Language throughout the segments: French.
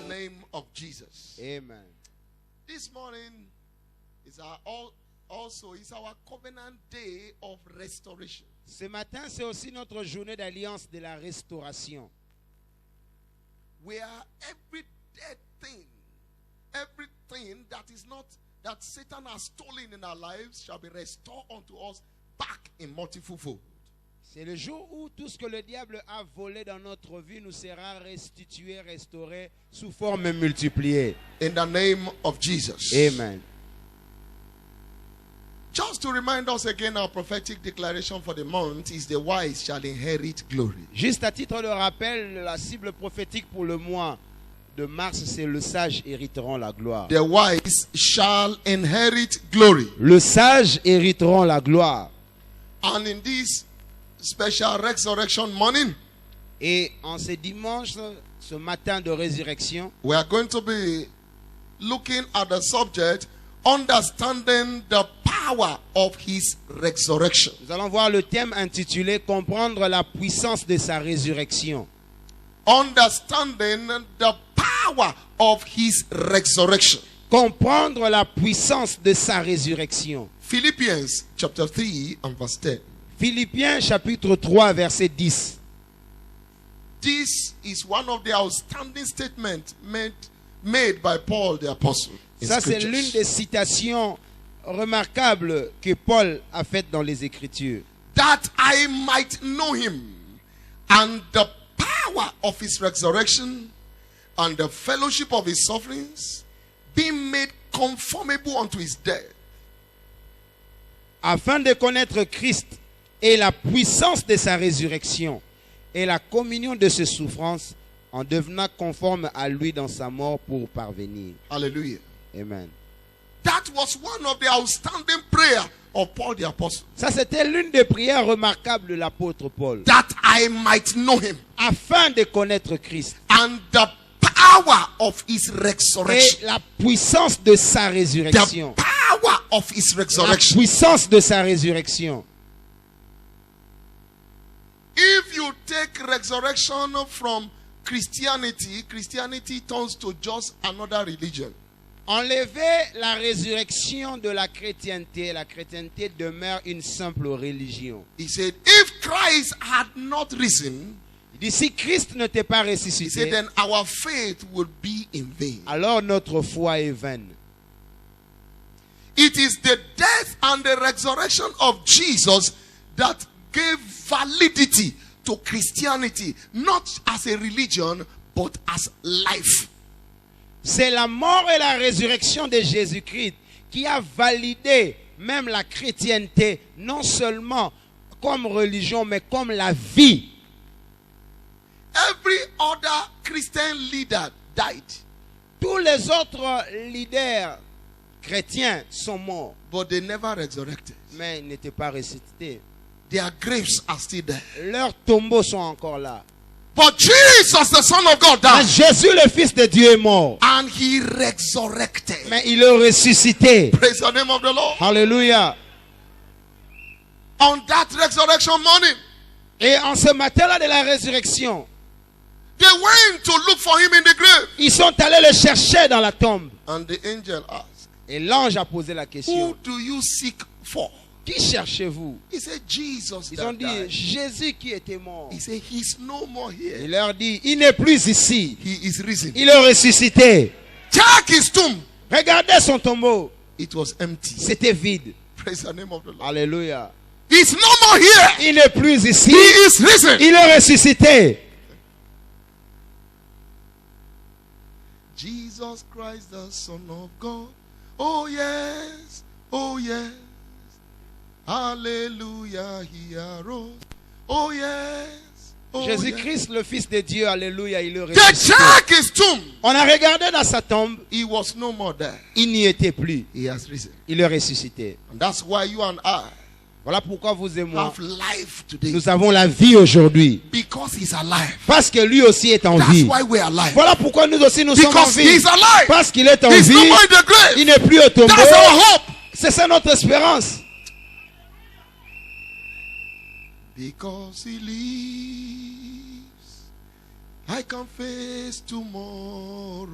name of Jesus. Amen. This morning is our covenant day of restoration. Ce matin, c'est aussi notre journée d'alliance de la restauration. Where every dead thing, everything that Satan has stolen in our lives shall be restored unto us back in multiple fold. C'est le jour où tout ce que le diable a volé dans notre vie nous sera restitué, restauré sous forme multipliée. In the name of Jesus. Amen. Just to remind us again, our prophetic declaration for the month is the wise shall inherit glory. Juste à titre de rappel, la cible prophétique pour le mois de mars, c'est le sage hériteront la gloire. The wise shall inherit glory. Le sage hériteront la gloire. And in this special resurrection morning, Et en ce dimanche, ce matin de résurrection, we are going to be looking at the subject, understanding the power of his resurrection. nous allons voir le thème intitulé Comprendre la puissance de sa résurrection. Understanding the power of his resurrection. Comprendre la puissance de sa résurrection. Philippians chapter 3 and verse 10. Philippiens chapitre 3 verset 10. This is one of the outstanding statements made by Paul the apostle. in Ça, c'est scriptures. l'une des citations remarquables que Paul a faites dans les Écritures. That I might know him and the power of his resurrection and the fellowship of his sufferings, being made conformable unto his death. Afin de connaître Christ et la puissance de sa résurrection et la communion de ses souffrances en devenant conforme à lui dans sa mort pour parvenir. Hallelujah. Amen. That was one of the outstanding prayer of Paul the apostle. Ça, c'était l'une des prières remarquables de l'apôtre Paul. That I might know him Afin de connaître Christ and the power of his et resurrection. la puissance de sa The résurrection. power of his La resurrection. puissance de sa résurrection. If you take resurrection from Christianity, Christianity turns to just another religion. Enlever la résurrection de la chrétienté demeure une simple religion. He said, if Christ had not risen, Il dit, si Christ ne t'est pas he said, ressuscité, then our faith would be in vain. alors notre foi est vaine. It is the death and the resurrection of Jesus that gave validity to Christianity, not as a religion, but as life. C'est la mort et la résurrection de Jésus-Christ qui a validé même la chrétienté, non seulement comme religion, mais comme la vie. Every other Christian leader died, Tous les autres leaders chrétiens sont morts, but they never resurrected. mais ils n'étaient pas ressuscités. Their graves are still there. Leurs tombeaux sont encore là. But Jesus, the Son of God, Mais died. Jésus, le Fils de Dieu, est mort. And he resurrected. Mais il est ressuscité. Praise the name of the Lord. Alléluia. On that resurrection morning, Et en ce matin-là de la résurrection, they went to look for him in the grave. ils sont allés le chercher dans la tombe. And the angel asked, Et l'ange a posé la question. who do you seek for? Qui cherchez-vous? He said, Jesus. Ils ont That dit, died. Jésus qui était mort. He said, he's no more here. Il leur dit, il n'est plus ici. He is risen. Il est ressuscité. Check his tomb. Regardez son tombeau. It was empty. C'était vide. Praise the name of the Lord. Alléluia. He's no more here. Il n'est plus ici. He is risen. Il est ressuscité. Jesus Christ, the Son of God. Oh yes. Oh yes. Hallelujah. He arose. Oh yes. Oh yes. Jésus-Christ, le Fils de Dieu, alléluia, il est They ressuscité. check his tomb. On a regardé dans sa tombe, He was no more there. il n'y était plus. He has risen. Il est ressuscité. And that's why you and I Voilà pourquoi vous et moi, have life today. nous avons la vie aujourd'hui. Because he's alive. Parce que lui aussi est en That's vie. why we're alive. Voilà pourquoi nous aussi nous sommes en Because vie. he's alive. Parce qu'il est en He's vie, no more in the grave. il n'est plus au tombeau. That's our hope. C'est ça notre espérance. Because he lives, I can face tomorrow.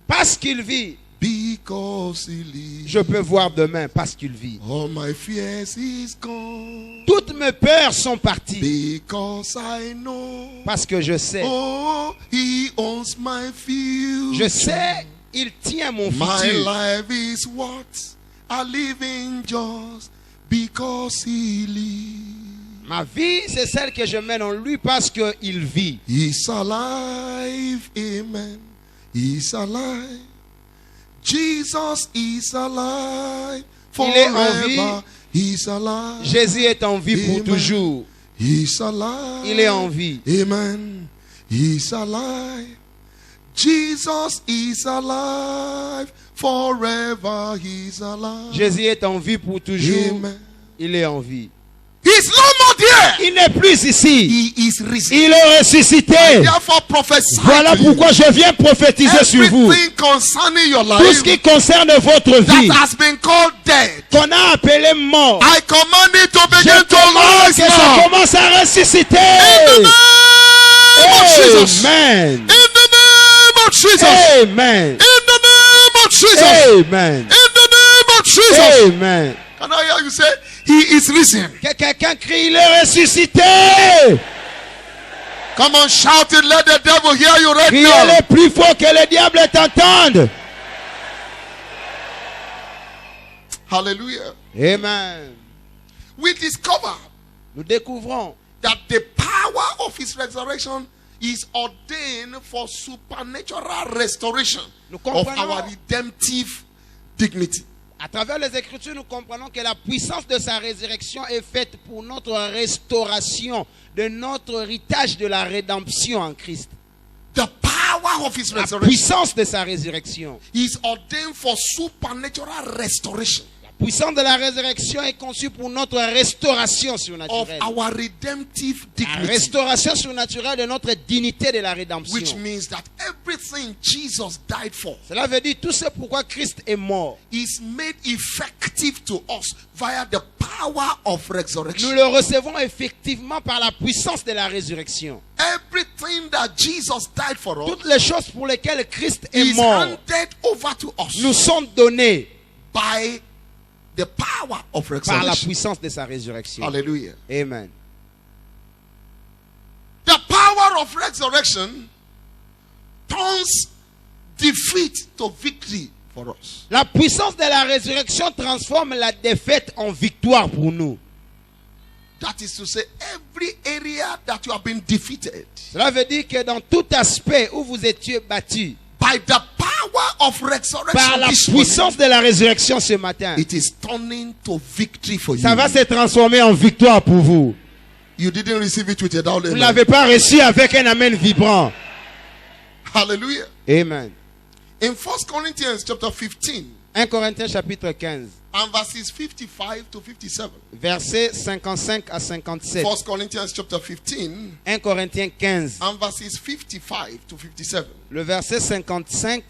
Parce qu'il vit. Because he lives. Je peux voir demain parce qu'il vit. All my fears is gone. Toutes mes peurs sont parties. Because I know. Parce que je sais. Oh, he owns my future. Je sais, il tient mon My futur. life is what I live in just because he lives. Ma vie, c'est celle que je mène en lui parce qu'il vit. He's alive, amen. He's alive. Jesus is alive est en vie. forever. He's alive. Jésus est en vie pour Amen. toujours. He's alive. Il est en vie. Amen. He's alive. Jesus is alive forever. He's alive. Jésus est en vie pour toujours. Amen. Il est en vie. He's no more there. Il n'est plus ici. He is risen. Il est ressuscité. Therefore, prophesy. Voilà to you. pourquoi je viens prophétiser sur vous. Everything concerning your Tout ce life qui concerne votre vie, that has been called dead, qu'on a appelé mort, I command it to je begin to commande rise que ça now. commence à ressusciter. In the name of Jesus. Amen. In the name of Jesus. Amen. In the name of Jesus. Amen. In the name of Jesus. Amen. Can I hear you say, He is risen? Que quelqu'un crie, il est ressuscité. Come on, shout it. Let the devil hear you right Criez now. le plus fort que le diable t'entende. Hallelujah. Amen. We discover Nous découvrons that the power of His resurrection is ordained for supernatural restoration Nous of comprenons. our redemptive dignity. à travers les Écritures, nous comprenons que la puissance de sa résurrection est faite pour notre restauration de notre héritage de la rédemption en Christ. The power of His La resurrection puissance de sa résurrection. is ordained for supernatural restoration La puissance de la résurrection est conçue pour notre restauration of surnaturelle. our redemptive La dignity. restauration surnaturelle de notre dignité de la Which rédemption. means that everything Jesus died for Cela veut dire tout ce pourquoi Christ est mort. is made effective to us via the power of Nous resurrection. le recevons effectivement par la puissance de la résurrection. Everything that Jesus died for us Toutes les choses pour lesquelles Christ est is mort handed over to us nous sont données by the power of par la resurrection. puissance de sa résurrection. Hallelujah. Amen. The power of resurrection turns defeat to victory for us. La puissance de la résurrection transforme la défaite en victoire pour nous. That is to say, every area that you have been defeated Cela veut dire que dans tout aspect où vous étiez battu by the power of par resurrection, la this morning, puissance de la résurrection ce matin, it is turning to victory for you. ça va se transformer en victoire pour vous. You didn't receive it with a doubt. Vous ne Amen. l'avez pas reçu avec un amen vibrant. Hallelujah. Amen. In 1 Corinthians chapter 15 1 Corinthiens chapitre 15, and verses 55 to 57. versets 55 à 57. 1 Corinthians chapter 15 1 Corinthiens 15, and verses 55 to 57. le verset 55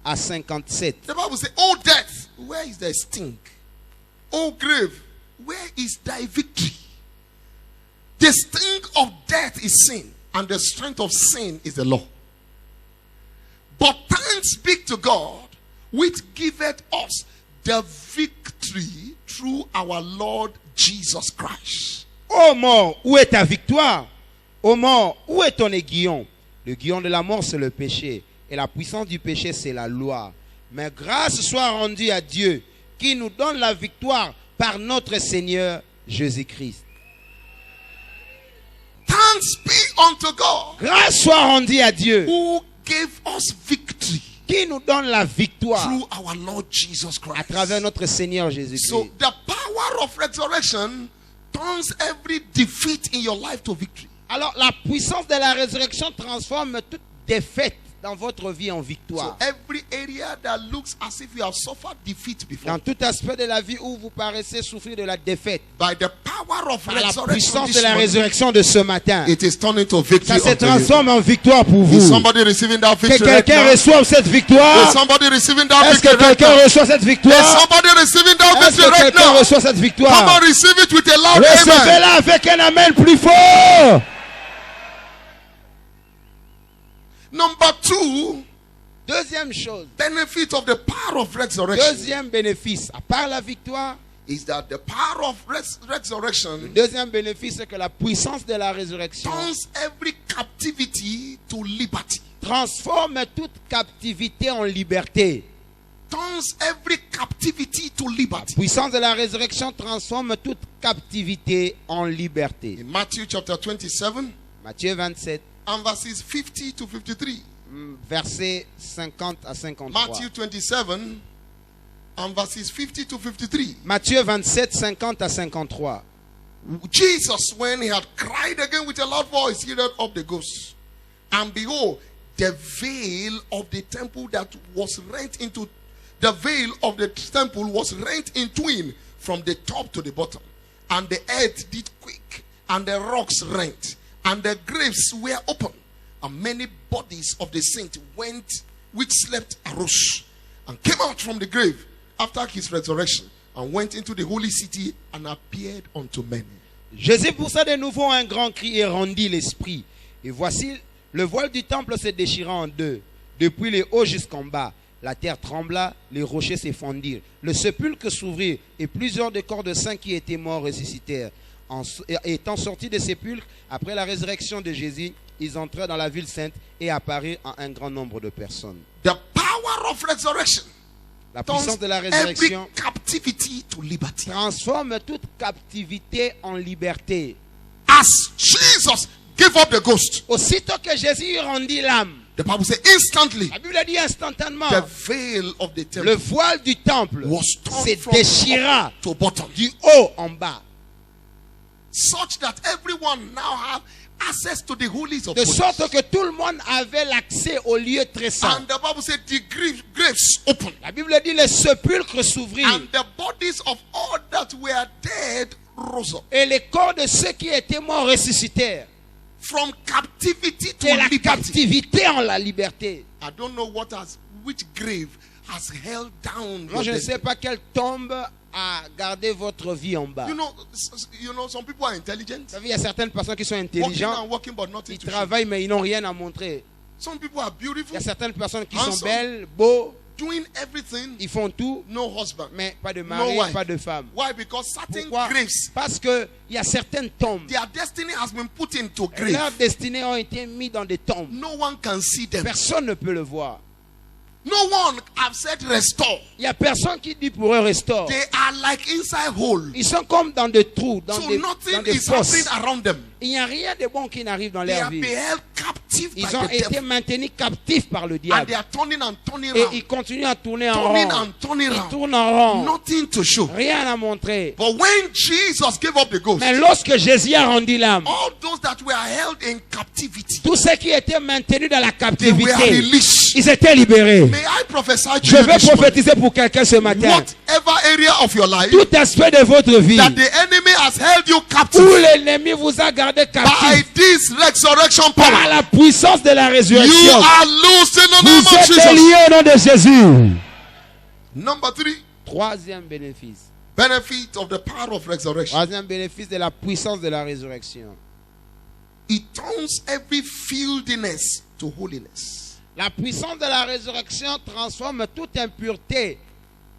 à 57. The Bible says, "O death, where is thy sting? O grave, where is thy victory? The sting of death is sin, and the strength of sin is the law. But thanks be to God, which giveth us the victory through our Lord Jesus Christ." Ô mort, où est ta victoire? Ô mort, où est ton aiguillon? Le guillon de la mort, c'est le péché. Et la puissance du péché, c'est la loi. Mais grâce soit rendue à Dieu, qui nous donne la victoire par notre Seigneur Jésus-Christ. Thanks be unto God, Grâce soit rendue à Dieu, who gave us victory qui nous donne la victoire through our Lord Jesus à Christ. travers notre Seigneur Jésus-Christ. So the power of resurrection turns every defeat in your life to victory. Alors la puissance de la résurrection transforme toute défaite dans votre vie en victoire. So every area that looks as if you have suffered defeat before, Dans tout aspect de la vie où vous paraissez souffrir de la défaite, by the power of par la resurrection, puissance this de la morning, résurrection de ce matin, it is turning to victory ça se unto you. transforme en victoire pour Is vous. somebody receiving that Que victory right quelqu'un now? reçoive cette Is victoire. somebody receiving that Est-ce que victory right quelqu'un now? reçoit cette Is victoire? somebody receiving that Est-ce victory que right quelqu'un now? reçoit cette Come victoire? on, receive it with a loud amen. Recevez-la avec un amen plus fort. Number two, Deuxième chose, benefit of the power of resurrection deuxième bénéfice, à part la victoire, is that the power of resurrection deuxième bénéfice, c'est que la puissance de la résurrection turns every captivity to liberty. transforme toute captivité en liberté. Turns every captivity to La liberty. puissance de la résurrection transforme toute captivité en liberté. In Matthew chapter 27 Matthieu 27, and verses 50 to 53. versets 50 à 53. Matthew 27 and verses 50 to 53. Matthieu 27, 50 à 53. Jesus, when he had cried again with a loud voice, yielded up the ghost. And behold, the veil of the temple that was rent into the veil of the temple was rent in twain from the top to the bottom. And the earth did quake, and the rocks rent, and the graves were open. And many bodies of the saints which slept arose, and came out from the grave after his resurrection, and went into the holy city, and appeared unto many. Jésus poussa de nouveau un grand cri et rendit l'esprit. Et voici, le voile du temple se déchira en deux, depuis le haut jusqu'en bas. La terre trembla, les rochers s'effondirent, le sépulcre s'ouvrit, et plusieurs des corps de saints qui étaient morts ressuscitèrent. Étant sortis des sépulcres, après la résurrection de Jésus, ils entrèrent dans la ville sainte et apparurent à un grand nombre de personnes. The power of resurrection La turns puissance de la every résurrection captivity to liberty. transforme toute captivité en liberté. As Jesus gave up the ghost, Aussitôt que Jésus rendit l'âme, the Bible says instantly la Bible dit instantanément, the veil of the temple le voile du temple was se torn from déchira top to bottom, du haut en bas, such that everyone now have access to the holies of de holies. sorte que tout le monde avait l'accès au lieu très saint. And the Bible said the graves open, La Bible dit le sépulcre s'ouvrit and the bodies of all that were dead rose up. et les corps de ceux qui étaient morts ressuscitèrent. From captivity to De la liberty. captivité en la liberté. I don't know which grave has held down Moi, je your ne sais destiny. pas quelle tombe a gardé votre vie en bas. You know, some people are intelligent, Vous savez, il y a certaines personnes qui sont working intelligentes, and working, but nothing ils to show. travaillent mais ils n'ont rien à montrer. Some people are Il beautiful, y a certaines personnes qui Handsome. sont belles, beaux, doing everything, ils font tout, no husband. mais pas de No mari, wife. pas de femme. Why? Because certain Pourquoi? graves, Parce qu'il y a certaines tombes. their destiny has been put into Et leurs grave. destinées ont été mises dans des tombes. No one can see them. Personne ne peut le voir. No one have said restore. Il n'y a personne qui dit pour eux restaure. They are like inside hole. Ils sont comme dans des trous, dans So des nothing des is fosses. happening around them. Il n'y a rien de bon qui n'arrive dans They leur are vie. being held captive by Ils ont the été devil. maintenus captifs par le And diable. they are turning and turning Et around. ils continuent à tourner en Turning rond. and turning Ils around. tournent en rond. Nothing to show. Rien à montrer. But when Jesus gave up the ghost, Mais lorsque Jésus a rendu l'âme, all those that were held in captivity, tous ceux qui étaient maintenus dans la they were captivité, released. ils étaient libérés. May I prophesy to Je you vais this morning, prophétiser pour quelqu'un ce matin. whatever area of your life Tout aspect de votre vie that the enemy has held you où captive l'ennemi vous a gardé by captif this resurrection par power, la puissance de la you résurrection, are loose in the vous name of êtes Jesus. liés au nom de Jésus. Number 3, Troisième bénéfice. benefit of the power of resurrection. Troisième bénéfice de la puissance de la résurrection. It turns every filthiness to holiness. La puissance de la résurrection transforme toute impureté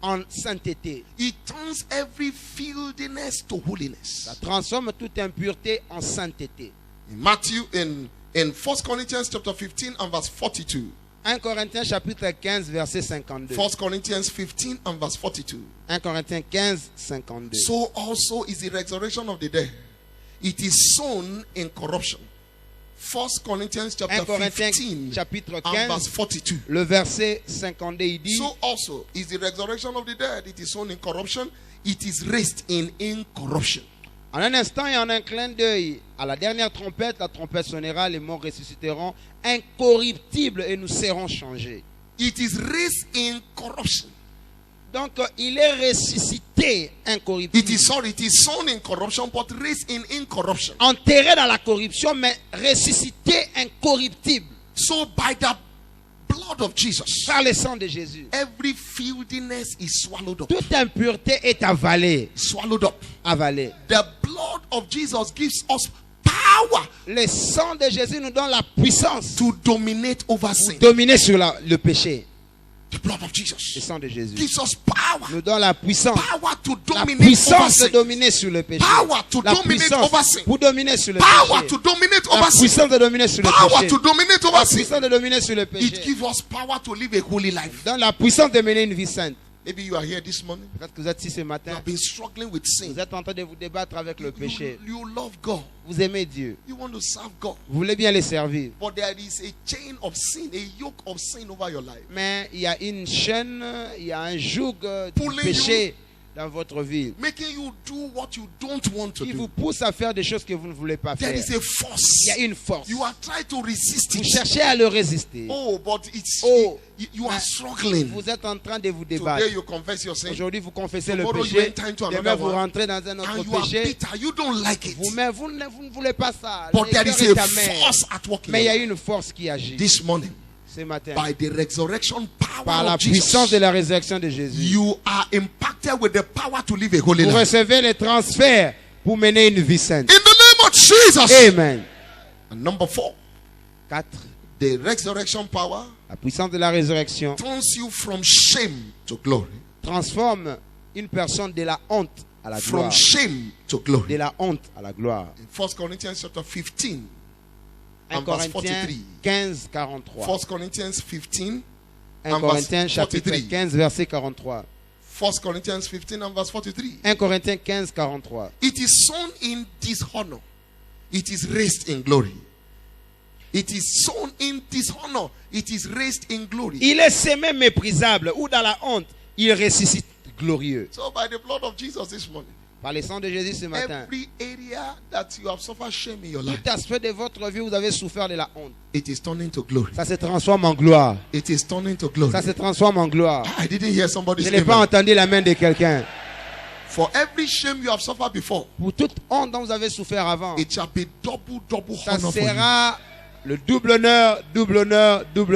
en sainteté. It turns every filthiness to holiness. Ça transforme toute impureté en sainteté. In Matthew, in 1 Corinthians chapter 15 and verse 42. 1 Corinthiens chapitre 15 verset 52. 1 Corinthians 15 and verse 42. 1 Corinthiens 15, 52. So also is the resurrection of the dead. It is sown in corruption. 1 Corinthians chapter 1 Corinthiens 15 chapitre and verse 15, 42. le verset 52, il dit, So also is the resurrection of the dead. It is sown in corruption. It is raised in incorruption. en un instant et en un clin d'œil, à la dernière trompette, la trompette sonnera, les morts ressusciteront, incorruptibles, et nous serons changés. It is raised in corruption. Donc, il est ressuscité It incorruptible. is sown in corruption, but raised in incorruption. Enterré dans la corruption, mais ressuscité incorruptible. So by the blood of Jesus, Par le sang de Jésus. every filthiness is swallowed up. Toute impureté est avalée. Swallowed up. Avalée. The blood of Jesus gives us power power Le sang de Jésus nous donne la puissance to dominate over sin. pour dominer sur le péché. The blood of Le Jesus sang de Jésus gives us power. nous donne la puissance. Power to La dominate over puissance de sin. dominer sur le péché. Power to La dominate puissance over sin. pour dominer sur le Power péché. to dominate La over sin. puissance de dominer sur le Power péché. to dominate La over sin. puissance de dominer sur le It péché. gives us power to live a holy life. Dans la puissance de mener une vie sainte. Maybe you are here this morning. Peut-être que vous êtes ici ce You matin. have been struggling with sin. Vous êtes en train de vous débattre avec le péché. You love God. Vous aimez Dieu. You want to serve God. Vous voulez bien les servir. But there is a chain of sin, a yoke of sin over your life. Mais il y a une chaîne, il y a un joug du Pulling péché dans votre vie Making you do what you don't want to qui vous do. pousse à faire des choses que vous ne voulez pas There faire. is a force. Il y a une force. You are trying to resist Vous it. cherchez à le résister. Oh, but it's Oh. you are struggling. Vous êtes en train de vous Today débattre. you confess your sin. Aujourd'hui, vous confessez le Tomorrow you péché. enter into Demain, another vous one. rentrez dans un autre And you are péché. bitter. You don't like it. Vous-même, vous ne voulez pas ça. But Le there cœur is est a amer. force at work in Mais il y your a life. une force qui agit This morning, ce matin. by the resurrection Par power la of puissance Jesus, de la résurrection de Jésus. you are impacted with the power to live a holy Vous life. recevez les transferts pour mener une vie sainte. In the name of Jesus. Amen. And number 4, 4. the resurrection power La puissance de la résurrection turns you from shame to glory. transforme une personne de la honte à la From gloire. shame to De glory. la honte à la gloire. In 1 Corinthians chapter 15 1 and verse Corinthiens 43. 15, 43. 1 Corinthians 15 1 and Corinthiens verse chapitre 43. 15, verset 43. 1 Corinthians 15 and verse 43. 1 Corinthiens 15, 43. It is sown in dishonor. It is raised in glory. It is sown in dishonor. It is raised in glory. Il est semé méprisable ou dans la honte, il ressuscite glorieux. So by the blood of Jesus this morning, Par le sang de Jésus ce matin, every area that you have suffered shame in your life, tout aspect de votre vie, vous avez souffert de la honte. it is turning to glory. Ça se transforme en gloire. It is turning to glory. Ça se transforme en gloire. I didn't hear somebody Je say n'ai pas amen. entendu la main de quelqu'un. For every shame you have suffered before, Pour toute honte dont vous avez souffert avant, it shall be double ça honor for you. sera le double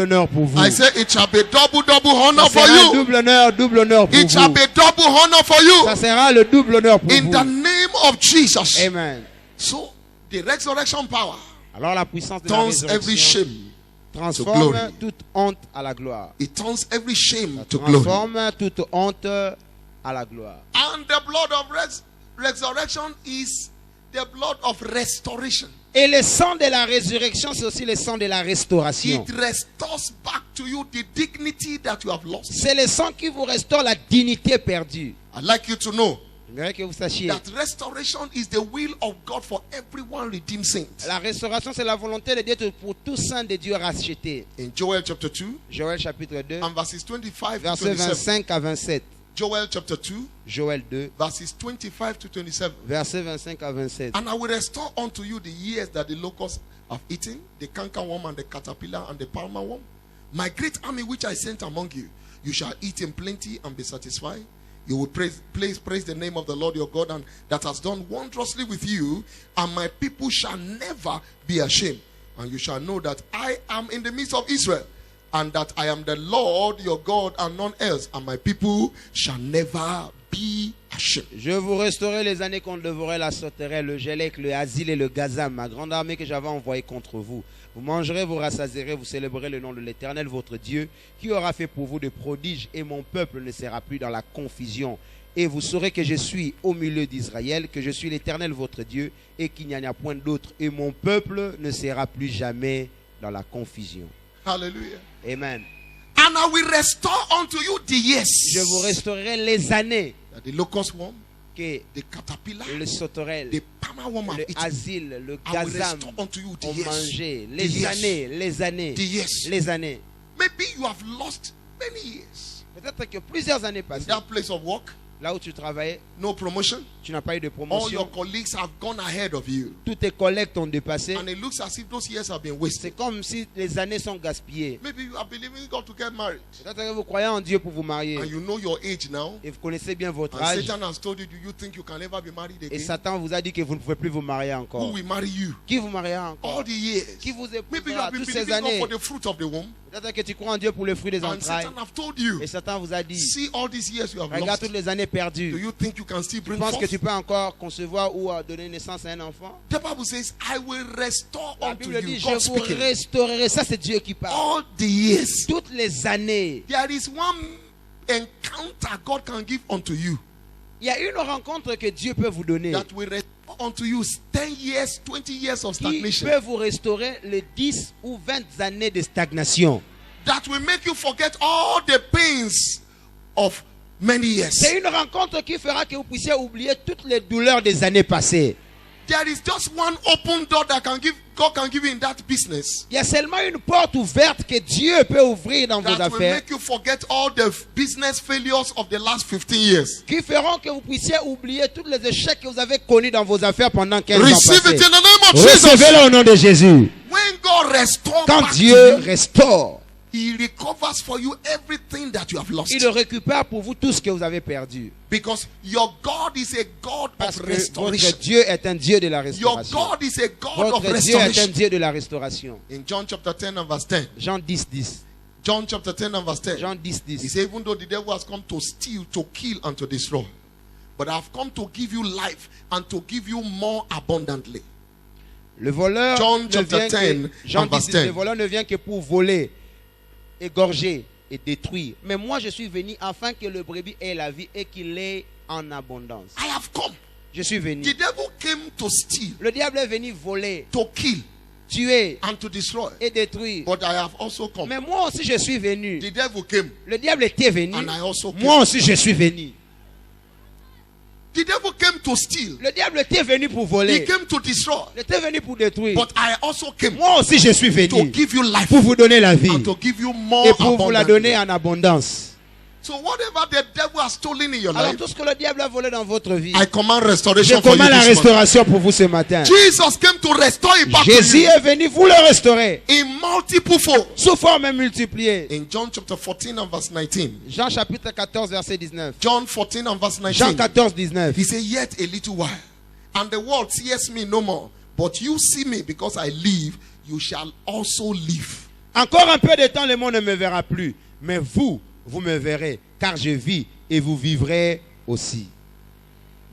honneur pour vous. I say it shall be double honor Ça for sera you. double honneur pour It shall vous. be double honor for you. Ça sera le double honneur pour In vous. the name of Jesus. Amen. So the resurrection power Alors la puissance de la turns every résurrection shame. transforme glory. toute honte à la gloire. It turns every shame to glory. Transforme toute honte à la gloire. And the blood of resurrection is the blood of restoration. Et le sang de la résurrection, c'est aussi le sang de la restauration. It restores back to you the dignity that you have lost. C'est le sang qui vous restaure la dignité perdue. I'd like you to know J'aimerais que vous sachiez. that restoration is the will of God for everyone redeemed saint. La restauration, c'est la volonté de Dieu pour tous saints de Dieu rachetés. In Joel chapter 2 Joël chapitre 2, and verses 25 to versets 27. 25 à 27. Joel chapter 2 Joël 2, verses 25 to 27. versets 25 à 27. And I will restore unto you the years that the locusts have eaten, the cankerworm and the caterpillar and the palmer worm. My great army which I sent among you, you shall eat in plenty and be satisfied. You will praise the name of the Lord your God, and that has done wondrously with you, and my people shall never be ashamed. And you shall know that I am in the midst of Israel, and that I am the Lord your God and none else, and my people shall never be ashamed. Je vous restaurerai les années qu'on dévorait la sauterelle, le gélec, le asile et le gazam, ma grande armée que j'avais envoyée contre vous. Vous mangerez, vous rassasierez, vous célébrerez le nom de l'Éternel, votre Dieu, qui aura fait pour vous des prodiges, et mon peuple ne sera plus dans la confusion. Et vous saurez que je suis au milieu d'Israël, que je suis l'Éternel, votre Dieu, et qu'il n'y en a point d'autre. Et mon peuple ne sera plus jamais dans la confusion. Hallelujah. Amen. And I will restore unto you the years. Je vous restaurerai les années That the locust worm, que the caterpillar, le sauterelle, the palmer worm have le eaten. asile, le I will gazam restore unto you the ont years. mangé. The Les years. années, les années, The years. les années. Maybe you have lost many years. Peut-être que plusieurs années In passées, that place of work, là où tu travaillais, no promotion. tu n'as pas eu de All promotion. your colleagues have gone ahead of you. Tous tes collègues t'ont dépassé. And it looks as if those years have been C'est wasted. comme si les années sont gaspillées. Maybe you are believing God to get married. Peut-être que vous croyez en Dieu pour vous marier. And you know your age now. Et vous connaissez bien votre And âge. Satan has told you, do you think you can never be married Et again? Satan vous a dit que vous ne pouvez plus vous marier Who encore. will marry you? Qui vous mariera encore? All the years. Qui vous Maybe you épousera have been toutes ces believing God années? for the fruit of the womb. Peut-être que tu crois en Dieu pour le fruit des And entrailles. Satan have told you, Et Satan vous a dit, see all these years you have regarde lost. toutes les années Do perdu. you think you can still Tu bring penses que forth? tu peux encore concevoir ou donner naissance à un enfant? The Bible says, I will restore La unto Bible you. dit, God je vous speaking. restaurerai. Ça, c'est Dieu qui parle. All the years. Toutes les années. There is one encounter God can give unto you Il y a une rencontre que Dieu peut vous donner that will restore unto you 10 years, 20 years of qui stagnation. peut vous restaurer les 10 ou 20 années de stagnation. That will make you forget all the pains of many years. C'est une rencontre qui fera que vous puissiez oublier toutes les douleurs des années passées. There is just one open door that God can give you in that business. Il y a seulement une porte ouverte que Dieu peut ouvrir dans vos That will affaires make you forget all the business failures of the last 15 years. qui feront que vous puissiez oublier tous les échecs que vous avez connus dans vos affaires pendant 15 ans Receive it passés. in the name of Jesus. Recevez-le au nom de Jésus. When God restores Quand back Dieu to you, restaure, He recovers for you everything that you have lost. il récupère pour vous tout ce que vous avez perdu. Because your God is a God Parce of que restoration. votre Dieu est un Dieu de la Your restauration. God is a God of Votre Dieu est un restoration. Dieu de la restauration. In John chapter 10 and verse 10. Jean 10, 10. John chapter 10 and verse 10. Jean 10, He 10. said, even though the devil has come to steal, to kill, and to destroy, but I have come to give you life and to give you more abundantly. Le voleur John ne chapter vient 10 que, Jean and verse 10, 10. le voleur ne vient que pour voler, égorger et détruire. Mais moi je suis venu afin que le brebis ait la vie et qu'il l'ait en abondance. I have come. Je suis venu. The devil came to steal, Le diable est venu voler, to kill, tuer and to destroy. et détruire. But I have also come. Mais moi aussi je suis venu. The devil came, Le diable était venu. and I also came. Moi aussi je suis venu. The devil came to steal. Le diable était venu pour He voler. came to destroy. Il était venu pour détruire. But I also came Moi aussi je suis to venu give you life pour vous donner la vie and to give you more et pour vous la donner abundantly. en abondance. So whatever the devil has stolen in your Alors life, tout ce que le diable a volé dans votre vie, I command je restoration for you commande la this morning. restauration pour vous ce matin. Jesus came to restore it back to Jésus you est venu vous le restaurer in multiple folds. sous forme multipliée. In John chapter 14 and verse 19. Jean chapitre 14 verset 19. John 14 and verse Jean 19. 14 19. He said, yet a little while, and the world sees me no more. But you see me because I live, you shall also live. Encore un peu de temps, le monde ne me verra plus. Mais vous, vous me verrez, car je vis et vous vivrez aussi.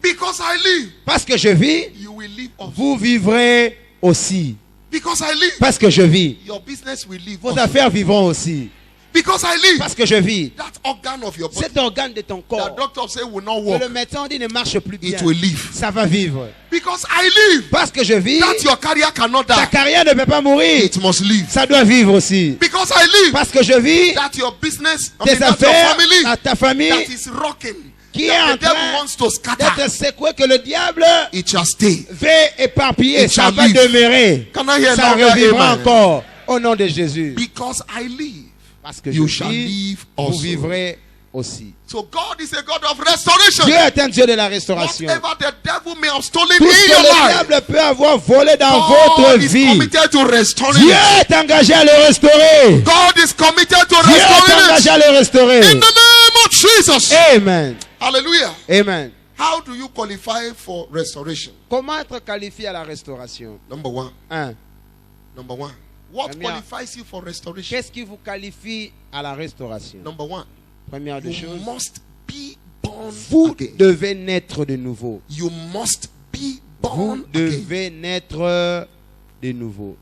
Because I live, Parce que je vis, you will live also. vous vivrez aussi. Because I live, Parce que je vis, your business will live vos also. affaires vivront aussi. Because I live, Parce que je vis, that organ of your body, cet organe de ton that corps, doctor say will not que work, le médecin dit ne marche plus bien, it will live. ça va vivre. Because I live, Parce que je vis, that your career cannot ta die, carrière ne peut pas mourir. it must live. Ça doit vivre aussi. Because I live, Parce que je vis, that your business, tes that your affaires, family, ta famille, that is rocking, qui est that en the devil train wants to scatter, d'être secoué, que le diable it shall stay. fait éparpiller, It ça shall va live. demeurer. Can I hear Ça louder revivra amen? encore au nom de Jésus. Because I live, Parce que you je shall vis, live vous also. vivrez aussi. So God is a God of restoration. Dieu est un Dieu de la restauration. Whatever the devil may have stolen Tout in ce your que le life, diable peut avoir volé dans votre God is vie, committed to restoring Dieu it. est engagé à le restaurer. God is committed to Dieu est restoring engagé it. à le restaurer. In the name of Jesus. Amen. Hallelujah. Amen. How do you qualify for restoration? Comment être qualifié à la restauration? Number one. 1. Number one. What Première. qualifies you for restoration? Qu'est-ce qui vous qualifie à la restauration? Number one. Première des You choses, must be born vous again. devez naître de nouveau. You must be Vous born again. devez naître de nouveau.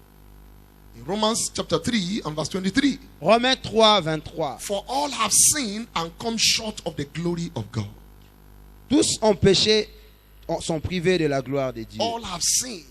In Romans chapter 3 and verse 23. Romains 3, 23. For all have sinned and come short of the glory of God. Tous ont péché, sont privés de la gloire de Dieu. All have sinned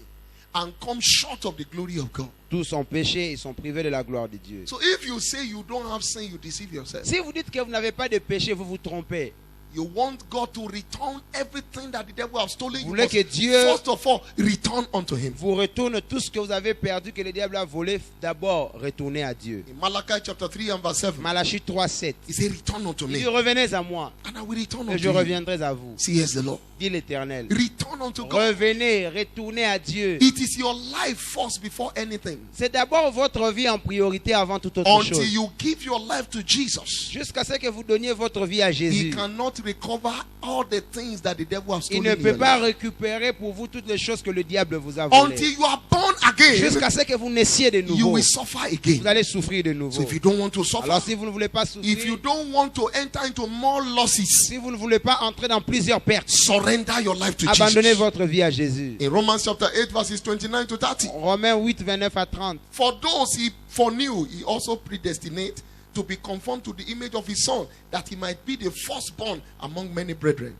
and come short of the glory of God. Tous ont péché et sont privés de la gloire de Dieu. So if you say you don't have sin, you deceive yourself. Si vous dites que vous n'avez pas de péché, vous vous trompez. You want God to return everything that the devil has stolen. Vous You voulez must que Dieu first of all return unto him. vous retourne tout ce que vous avez perdu, que le diable a volé. D'abord, retournez à Dieu. In Malachi chapter 3 and verse 7, Malachie 3, 7. he said, return unto Il dit, me, revenez à moi and I will return et unto je you. reviendrai à vous. Says the Lord. Dit l'Éternel. Return unto God. Revenez, retournez à Dieu. It is your life first before anything. C'est d'abord votre vie en priorité avant toute autre Until chose. you give your life to Jesus, Jusqu'à ce que vous donniez votre vie à he Jésus. cannot recover all the things that the devil has Il stolen ne in peut your pas life. récupérer pour vous toutes les choses que le diable vous a volées. Until you are born again, jusqu'à ce que vous naissiez de you nouveau. will suffer Vous again. allez souffrir de So nouveau. if you don't want to suffer, Alors si vous ne voulez pas if you souffrir, don't want to enter into more losses, si vous ne voulez pas entrer dans plusieurs pertes, surrender your life to abandonnez Jesus. votre vie à Jésus. In Romans chapter 8, verses 29 to 30. Romains 8, 29 à 30. For those he foreknew, he also predestinate to be conformed to the image of his son, that he might be the firstborn among many brethren.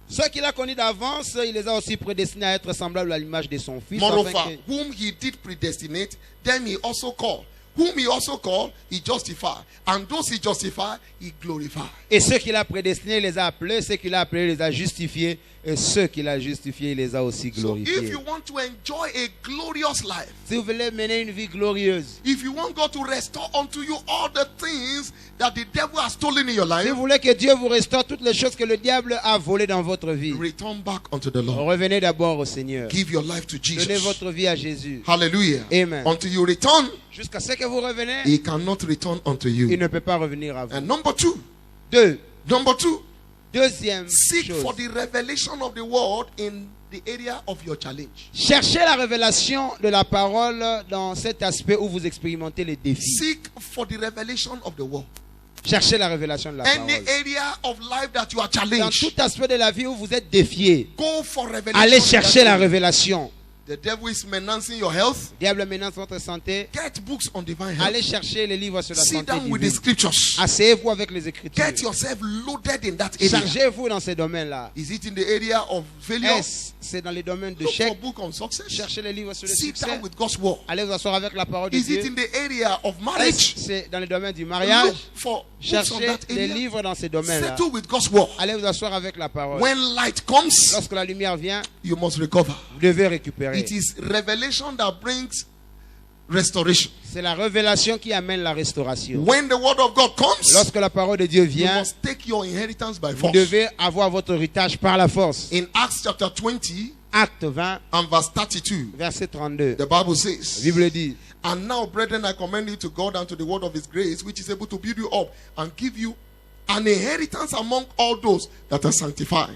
Ceux qu'il a connus d'avance, il les a aussi prédestinés à être semblables à l'image de son Fils. Moreover, afin que- whom he did predestinate, them he also called. Whom he also called, he justified. And those he justified, he glorified. Et ceux qu'il a prédestinés, il les a appelés. Ceux qu'il a appelés, il les a justifiés. Et ceux qu'il a justifiés, il les a aussi So if glorifiés. you want to enjoy a glorious life, Si vous voulez mener une vie glorieuse, if you want God to restore unto you all the things that the devil has stolen in your si life, vous voulez que Dieu vous restaure toutes les choses que le diable a volées dans votre vie, return back unto the Lord. revenez d'abord au Seigneur. Give your life to Donnez Jesus. votre vie à Jésus. Hallelujah. Amen. Until you return, Jusqu'à ce que vous revenez, he cannot return unto il you. ne peut pas revenir à vous. And number two, Deuxième seek for chose, the revelation of the word in the area of your challenge. cherchez la révélation de la parole dans cet aspect où vous expérimentez les défis. Seek for the revelation of the word. Cherchez la révélation de la Any parole. area of life that you are Dans challenged, tout aspect de la vie où vous êtes défié, go for revelation. allez in that chercher la area. révélation. The devil is menacing your health. Le diable menace votre santé. Get books on divine Allez health. chercher les livres sur la Sit santé down with the divine. scriptures. Asseyez-vous avec les Écritures. Get yourself loaded in that area. Chargez-vous dans ces domaines-là. Is it in the area of failure? Est-ce c'est dans les domaines de Look for a chèque? book on success. Cherchez les livres sur le Sit succès. down with God's word. Allez vous asseoir avec la parole de Is it Dieu. in the area of Est-ce marriage? c'est dans les domaines du Look mariage? for books on Cherchez that les area. livres dans ces domaines-là. Settle with God's word. Allez vous asseoir avec la parole. When light comes, Lorsque la lumière vient, you must recover. vous devez récupérer. It is revelation that brings restoration. C'est la révélation qui amène la restauration. When the word of God comes, Lorsque la parole de Dieu you vient, must take your inheritance by vous force. devez avoir votre héritage par la force. In Acts chapter 20 Acte 20, and verse 32, verset 32. the Bible La says, Bible dit, and now, brethren, I commend you to God and to the word of his grace, which is able to build you up and give you an inheritance among all those that are sanctified.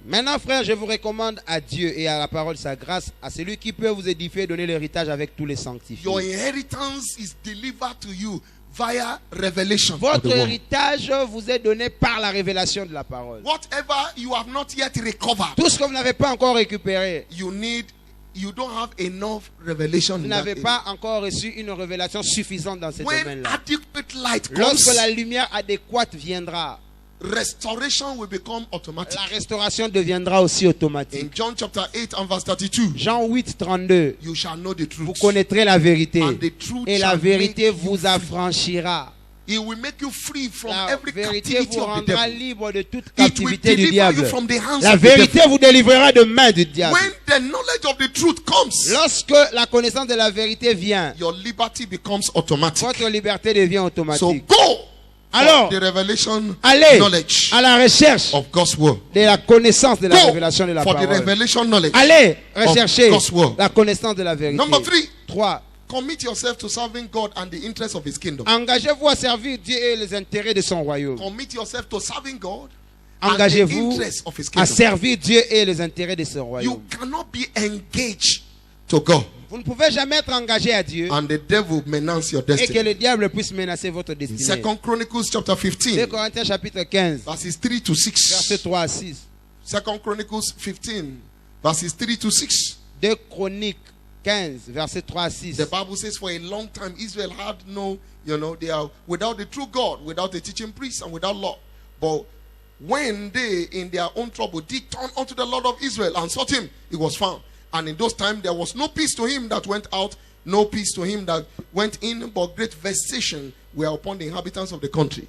maintenant frère, je vous recommande à Dieu et à la parole de sa grâce, à celui qui peut vous édifier et donner l'héritage avec tous les sanctifiés. Your inheritance is delivered to you via revelation of Votre the word. héritage vous est donné par la révélation de la parole. Whatever you have not yet recovered, Tout ce que vous n'avez pas encore récupéré, you don't have enough revelation vous in that n'avez area. pas encore reçu une révélation suffisante dans ces When domaines-là. adequate light Lorsque comes, la lumière adéquate viendra, restoration will become automatic. la restauration deviendra aussi automatique. In John chapter 8 and verse 32, Jean 8, 32. you shall know the Vous truth. connaîtrez la vérité And the truth et la shall vérité make you vous free. affranchira. It will make you free from La every vérité captivity vous of the rendra devil. libre de toute It will captivité du deliver diable. you from the hands La of the vérité devil. vous délivrera de main du diable. When the knowledge of the truth comes, Lorsque la connaissance de la vérité vient, your liberty becomes automatic. votre liberté devient So automatique. go Alors, for the revelation allez knowledge à la recherche of God's word. de la connaissance de la Go révélation de la for the parole. revelation knowledge. Allez rechercher God's word. la connaissance de la vérité. Number 3, 3. commit yourself to serving God and the interests of his kingdom. Engagez-vous à servir Dieu et les intérêts de son royaume. Commit yourself to serving God and the Engagez-vous interests of his à kingdom. servir Dieu et les intérêts de son You royaume. cannot be engaged to God Vous ne pouvez jamais être engagé à Dieu and the devil menace your et que destiny. le diable puisse menacer votre destinée. 2 Chronicles chapter 2 15 Corinthiens chapitre 15, verses 3 to versets 6. 3 à 6. 2 Chronicles 15 verses 3 to 6. 2 Chroniques 15, versets 3 à 6. The Bible says for a long time Israel had no, they are without the true God, without the teaching priest and without law. But when they in their own trouble did turn unto the Lord of Israel and sought him, he was found. And in those times there was no peace to him that went out, no peace to him that went in, but great vexation were upon the inhabitants of the country.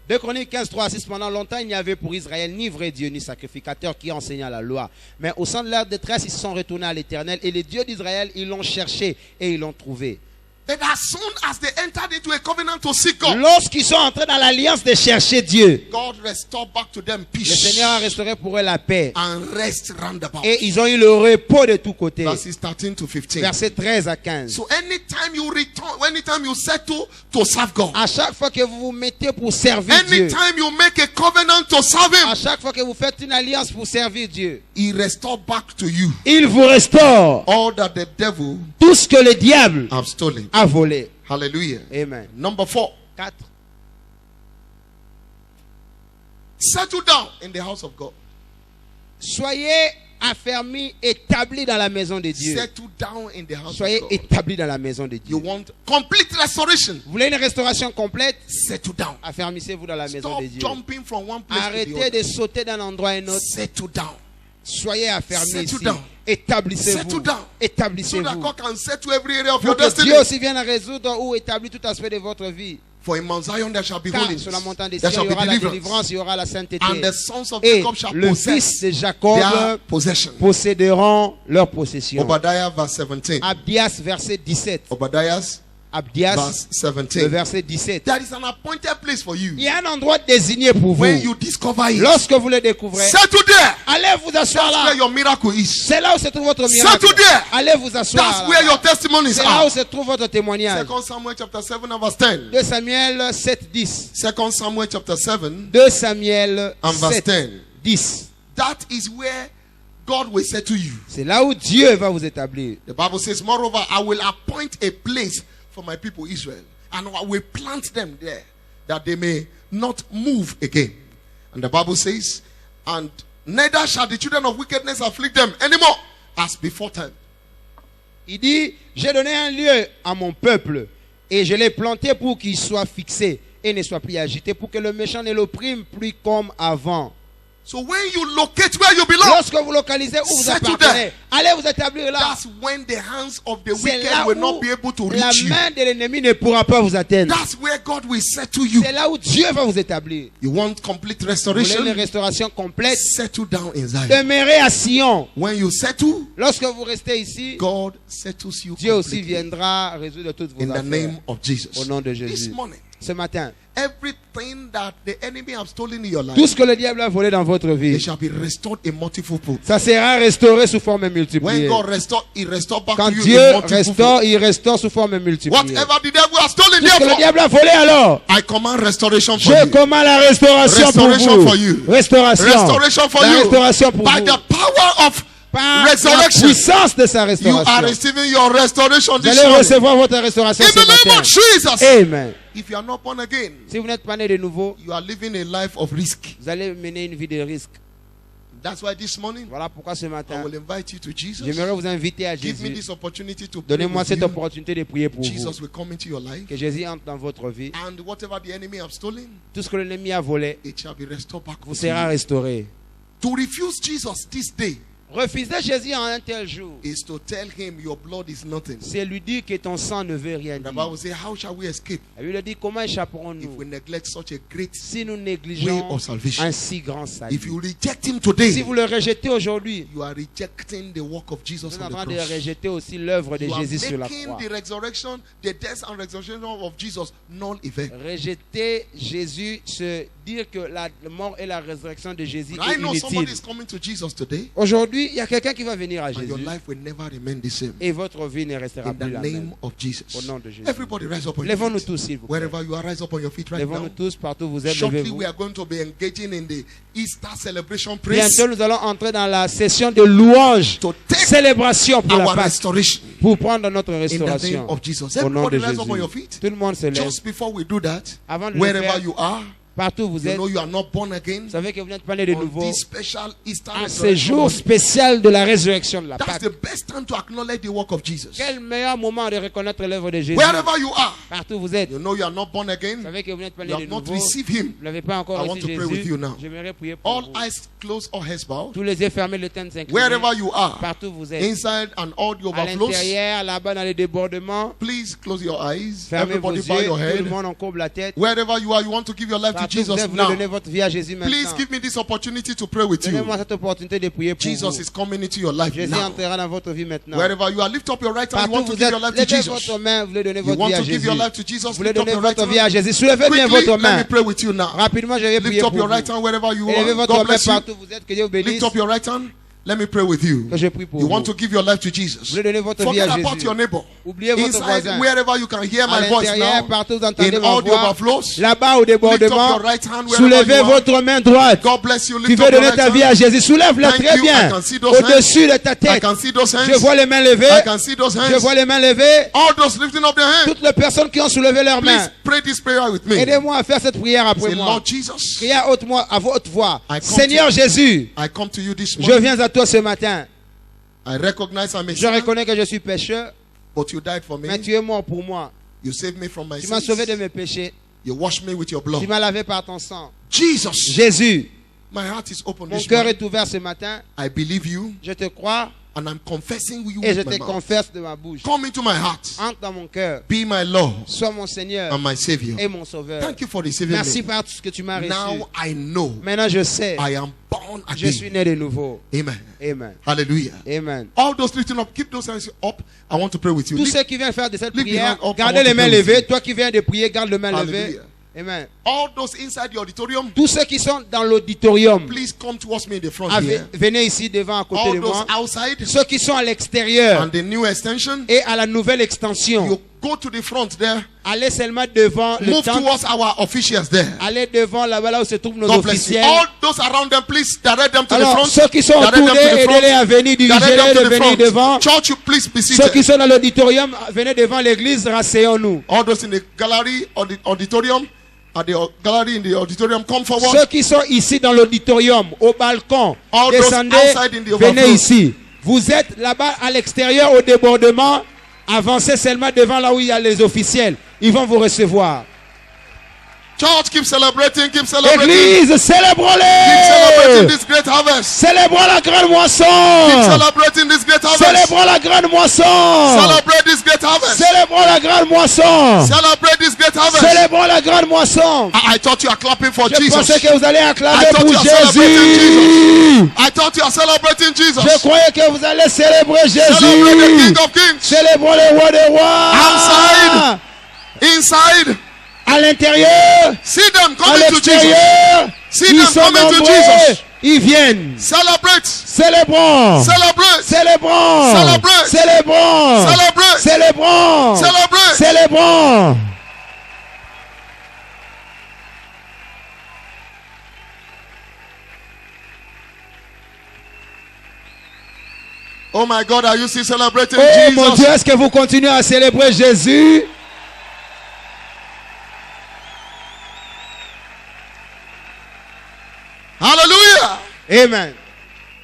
2 Chroniques 15, 3 à 6. Pendant longtemps, il n'y avait pour Israël ni vrai Dieu, ni sacrificateur qui enseignait la loi. Mais au sein de leur détresse, ils se sont retournés à l'Éternel. Et les dieux d'Israël, ils l'ont cherché et ils l'ont trouvé. But as soon as they entered into a covenant to seek God, lorsqu'ils sont entrés dans l'alliance de chercher Dieu, God restored back to them le peace Seigneur a restauré pour eux la paix. and rest roundabout. Et ils ont eu le repos de tous côtés. Verses 13 to 15. Versets 13 à 15. So anytime you return, anytime you settle to serve God, À chaque fois que vous vous mettez pour servir Dieu, anytime you make a covenant to serve à Him, chaque fois que vous faites une alliance pour servir Dieu, He restored back to you il vous restaure all that the devil tout ce que le diable have stolen. a volé. Hallelujah. Amen. Number 4. 4. Settle down in the house of God. Soyez affermis, établis dans la maison de Dieu. Settle down in the house Soyez of God. établis dans la maison de Dieu. You want complete restoration? Vous voulez une restauration complète? Settle down. Affermissez-vous dans la maison Stop de Dieu. jumping from one place to the Arrêtez other. de sauter d'un endroit à un autre. Settle down. Soyez affermis Settle ici. down. Établissez-vous. Settle down. So that Établissez-vous. God can settle every area of your Pour que destiny. Dieu aussi vienne résoudre ou établir tout aspect de votre vie. For in Mount Zion there shall be Car holiness. sur la montagne des There cieux, shall il y be aura la deliverance. délivrance, il y aura la sainteté. And the sons of Et Jacob shall le fils possess de Jacob their possession. posséderont leur possession. Obadiah verse 17. Abdias, verset 17. Obadiah Abdias, verse le 17. verset 17. There is an appointed place for you. Il y a un endroit désigné pour vous. When you discover it, Lorsque vous le découvrez, settle there. allez vous asseoir That's where là. your miracle is. C'est là où se trouve votre miracle. Settle there. Allez vous asseoir That's where là. your testimonies C'est là où are. se trouve votre témoignage. 2 Samuel chapter 7 and verse 10. 2 Samuel 7, 10. 2 Samuel chapter 7 2 Samuel and verse 7, 10. 10. That is where God will say to you. C'est là où Dieu va vous établir. The Bible says, moreover, I will appoint a place for my people Israel, and I will plant them there, that they may not move again. And the Bible says, and neither shall the children of wickedness afflict them anymore, as before time. Il dit, j'ai donné un lieu à mon peuple et je l'ai planté pour qu'il soit fixé et ne soit plus agité, pour que le méchant ne l'opprime plus comme avant. So when you locate where you belong, Lorsque vous localisez où vous Settle appartenez, allez vous établir là. that's when the hands of the C'est wicked là will not où be able to la reach you. main de l'ennemi ne pourra pas vous atteindre. That's where God will settle you. C'est là où Dieu va vous établir. You want complete Vous voulez restoration? une restauration complète? Settle down in Zion. Demeurez à Sion. When you settle, Lorsque vous restez ici, God settles you Dieu aussi completely. viendra résoudre toutes vos In the affaires. name of Jesus. Au nom de This Jésus. morning, Ce matin, everything that the enemy have stolen in your life, tout ce que le diable a volé dans votre they vie, shall be restored in multiple fold. ça sera restauré sous forme When multipliée. God restore, He restore back Quand to you Dieu in multiple restaure, fold. il restaure sous forme multipliée. Whatever the devil has stolen, Tout ce que le therefore, diable a volé alors, I command restoration for je you. commande la restauration pour Restoration for vous. you. Restauration. Restoration for La you. restauration pour By vous. the power of Par la resurrection, puissance de sa you are restauration. receiving your restoration Vous this allez morning. recevoir votre restauration In ce the name matin. of Jesus. Amen. If you are not born again, Si vous n'êtes pas né de nouveau, you are living a life of risk. vous allez mener une vie de risque. That's why this morning, Voilà pourquoi ce I matin, will invite you to Jesus. j'aimerais vous inviter à Give me Jésus. this opportunity to pray Donnez-moi with cette you. opportunité de prier pour vous. Jesus will come into your life, Que Jésus entre dans votre vie. and whatever the enemy have stolen, Tout ce que l'ennemi a volé it shall be restored back vous to sera you. restauré. To refuse Jesus this day Refuser Jésus en un tel jour, is to tell him your blood is nothing. c'est lui dire que ton sang ne veut rien The dire. Bible says, how shall we escape La Bible dit comment if échapperons-nous we neglect such a great si nous way négligeons of salvation? un si grand salut. If you reject him Si today, vous le rejetez aujourd'hui, you are rejecting the work of Jesus vous êtes on en the train de cross. rejeter aussi l'œuvre de You are Jésus sur la making croix. the resurrection, the death and resurrection of Jesus null effect. Rejeter Jésus, se dire que la mort et la résurrection de Jésus I est know somebody inutile. is coming to Jesus today, Aujourd'hui, il y a quelqu'un qui va venir à and your Jésus life will never remain the same. et votre vie ne restera In the plus la même. name of Au Jesus. nom de Jésus. Everybody rise up on your Lèvons-nous feet. tous, s'il vous plaît. Wherever you are, rise up on your feet right Lèvons-nous now. tous partout où vous êtes. Shortly, Levez-vous. we are going to be engaging in the Easter celebration praise Bientôt, nous allons entrer dans la session de louange, to take célébration pour la our Pâque, restoration. pour prendre notre In the name restauration. of Jesus. Au nom de Everybody rise up on your Jésus. feet. Tout le monde se lève. Just before we do that, Avant de le wherever faire, you are, partout où vous you êtes, know you are not born again. vous savez que vous n'êtes pas né de On nouveau. this special Easter À ce resurrection jour morning, spécial de la résurrection de la that's Pâque. the best time to acknowledge the work of Jesus. Quel meilleur moment de reconnaître l'œuvre de Jésus. Wherever you are, Partout où vous êtes. you know you are not born Vous again. savez que vous n'êtes pas You né have de not nouveau. received Him. Vous n'avez pas encore I want reçu to pray with Jésus. you now. J'aimerais prier pour All vous. eyes closed, all heads bowed. Tous les yeux fermés, le temps s'incline. Wherever you are, Partout où vous êtes. inside and all the À overflows, l'intérieur, là-bas dans les débordements. please close your eyes. Fermez vos Everybody yeux. bow your Tout le head. monde en courbe la tête. Wherever you are, you want to give your life to Partout Partout où vous Jesus êtes, vous voulez donner now. votre vie à Jésus Please maintenant. give me this opportunity to pray with you. Donnez-moi cette opportunité de prier pour Jesus vous. is coming into your life Jésus now. entrera dans votre vie maintenant. Wherever you are, lift up your right hand. You Partout want où to vous give êtes, your life to levez Jesus. votre main, vous voulez donner You votre want vie à to give Jésus. your life to Jesus. Vous voulez Lift up donner your right votre vie à hand. Jésus. Soulevez bien Quickly, votre let me main. pray with you now. Rapidement, je vais prier Lift up pour your vous. right hand wherever you Élevez are. votre God main bless you. partout où vous êtes. Que Dieu vous bénisse. Lift up your right hand. Let me pray with you. Que je prie pour You vous. want to give your life to Vous Jesus. voulez donner votre vie Forget à about Jésus. your neighbor. Oubliez votre Inside, voisin. wherever you can hear À my voice l'intérieur, now, partout où vous entendez in ma all the voix, overflows, là-bas au lift up débordement, your right hand wherever soulevez you are. votre main droite. God bless you. Tu Lift veux up your donner right ta vie hand. à Jésus. Soulève-la Thank très you. bien. I can see those Au-dessus de ta I tête. can see those Je hands. vois les mains levées. I can see those Je hands. vois les mains levées. All those lifting up their hands. Toutes les personnes qui ont soulevé leurs Please mains. pray this prayer with me. Aidez-moi à faire cette prière après Say, moi. Lord Jesus, Criez à haute voix. I come Seigneur to- Jésus, I come to you this je morning. viens à toi ce matin. I recognize I'm a Je sinner, reconnais que je suis pécheur, but you died for me. mais tu es mort pour moi. You saved me from my Tu m'as sins. sauvé de mes péchés. You washed me with your Tu blood. m'as lavé par ton sang. Jesus, Jésus, my heart is open mon this cœur morning. est ouvert ce matin. I believe you, Je te crois and I'm confessing you et je with te my mouth. confesse de ma bouche. Come into my heart. Entre dans mon cœur. Be my Lord Sois mon Seigneur and my Savior. et mon Sauveur. Thank you for the saving Merci me. par tout ce que tu m'as reçu. Now I know Maintenant je sais, I am born je suis again. né de nouveau. Amen. Amen. Hallelujah. Amen. All those lifting up, keep those hands up. I want to pray with you. Tous Lift- ceux qui viennent faire de cette lift your prière, hand up. I gardez want les to mains pray with levées. you. Toi qui viens de prier, garde les mains levées. Hallelujah. Amen. All those inside the auditorium, Tous ceux qui sont dans l'auditorium, please come towards me in the front here. venez ici devant à côté All de those moi. outside Ceux qui sont à l'extérieur and the new extension, et à la nouvelle extension, you go to the front there. allez seulement devant le Move temple. towards our officials there. Allez devant là-bas là où se trouvent nos God bless you. officiels. All those around them, please direct them to the Alors, front. ceux qui sont Direct them autour to d'eux, the front. aidez-les à venir, Direct them dirigez-les to de the venir front. devant. Church, you please be Ceux qui seated. sont dans l'auditorium, venez devant l'église, rasseyons-nous. All those in the gallery or the auditorium, at the gallery in the auditorium, come forward. Ceux qui sont ici dans l'auditorium, au balcon, All those descendez, outside in the venez overflow. ici. Vous êtes là-bas à l'extérieur au débordement, avancez seulement devant là où il y a les officiels. Ils vont vous recevoir. Church, keep celebrating, keep celebrating. Église, Keep celebrating célébrons-les. this great harvest. Célébrons la grande Keep moisson. celebrating this great harvest. Célébrons la grande moisson. Celebrate this great harvest. Célébrons la grande moisson. Celebrate this great harvest. Célébrons la grande moisson. I thought you are clapping for Je pensais Jesus. que vous allez acclamer I thought pour you are Jésus. I thought you are celebrating Jesus. Je croyais que vous allez célébrer Celebrate the Jésus. King of Kings. Célébrons le roi des rois. Outside. Inside. À l'intérieur, See them à coming to Jesus. l'extérieur, See ils them sont coming to nombreux. Jesus. Ils viennent. Celebrate. Célébrons. Celebrate. Célébrons. Celebrate. Célébrons. Celebrate. Célébrons. Celebrate. Célébrons. Oh my God, are you still celebrating Oh mon Dieu, Jesus? est-ce que vous continuez à célébrer Jésus? Hallelujah. Amen.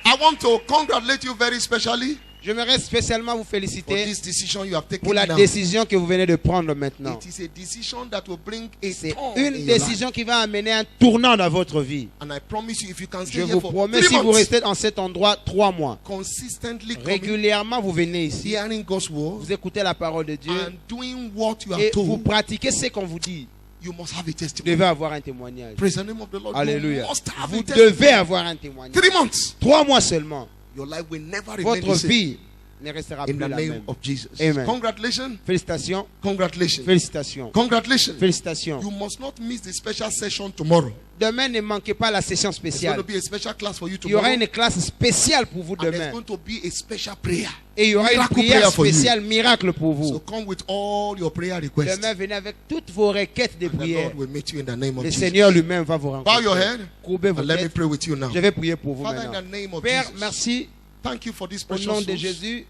I want to congratulate you very specially J'aimerais spécialement vous for féliciter this decision you have taken pour la now. décision que vous venez de prendre maintenant. It is a decision that will bring a C'est turn in une your life. décision qui va amener un tournant dans votre vie. And I promise you, if you can Je stay here vous for promets, 3 si vous months, restez dans cet endroit 3 mois, consistently coming, régulièrement vous venez ici, hearing God's word, vous écoutez la parole de Dieu and doing what you are et vous told, pratiquez ce qu'on vous dit, you must have a vous testimony. devez avoir un témoignage. Praise the name of the Lord. Alléluia. You must have Vous a testimony. devez avoir un témoignage. 3 months. 3 mois seulement. Your life will never remain the Votre same. vie ne restera In plus the la name même. of Jesus. Amen. Congratulations. Félicitations. Congratulations. Félicitations. Congratulations. Félicitations. You must not miss the special session tomorrow. Demain, ne manquez pas la session There's going spéciale. to be a special class for you Il y aura tomorrow. une classe spéciale pour vous And there's demain. going to be a special prayer. Et il y aura une Miracle prière prayer for you. spéciale miracle pour So vous. come with all your prayer requests. Demain, venez avec toutes vos requêtes de And the prière. Lord will meet you in the name of Le Jesus. Seigneur lui-même va vous Bow your rencontrer. head Courbez vos and let me têtes. pray with you now. Je vais prier pour vous Father, in the maintenant. name of Père, Jesus, merci thank you for this au precious nom de souls Jésus.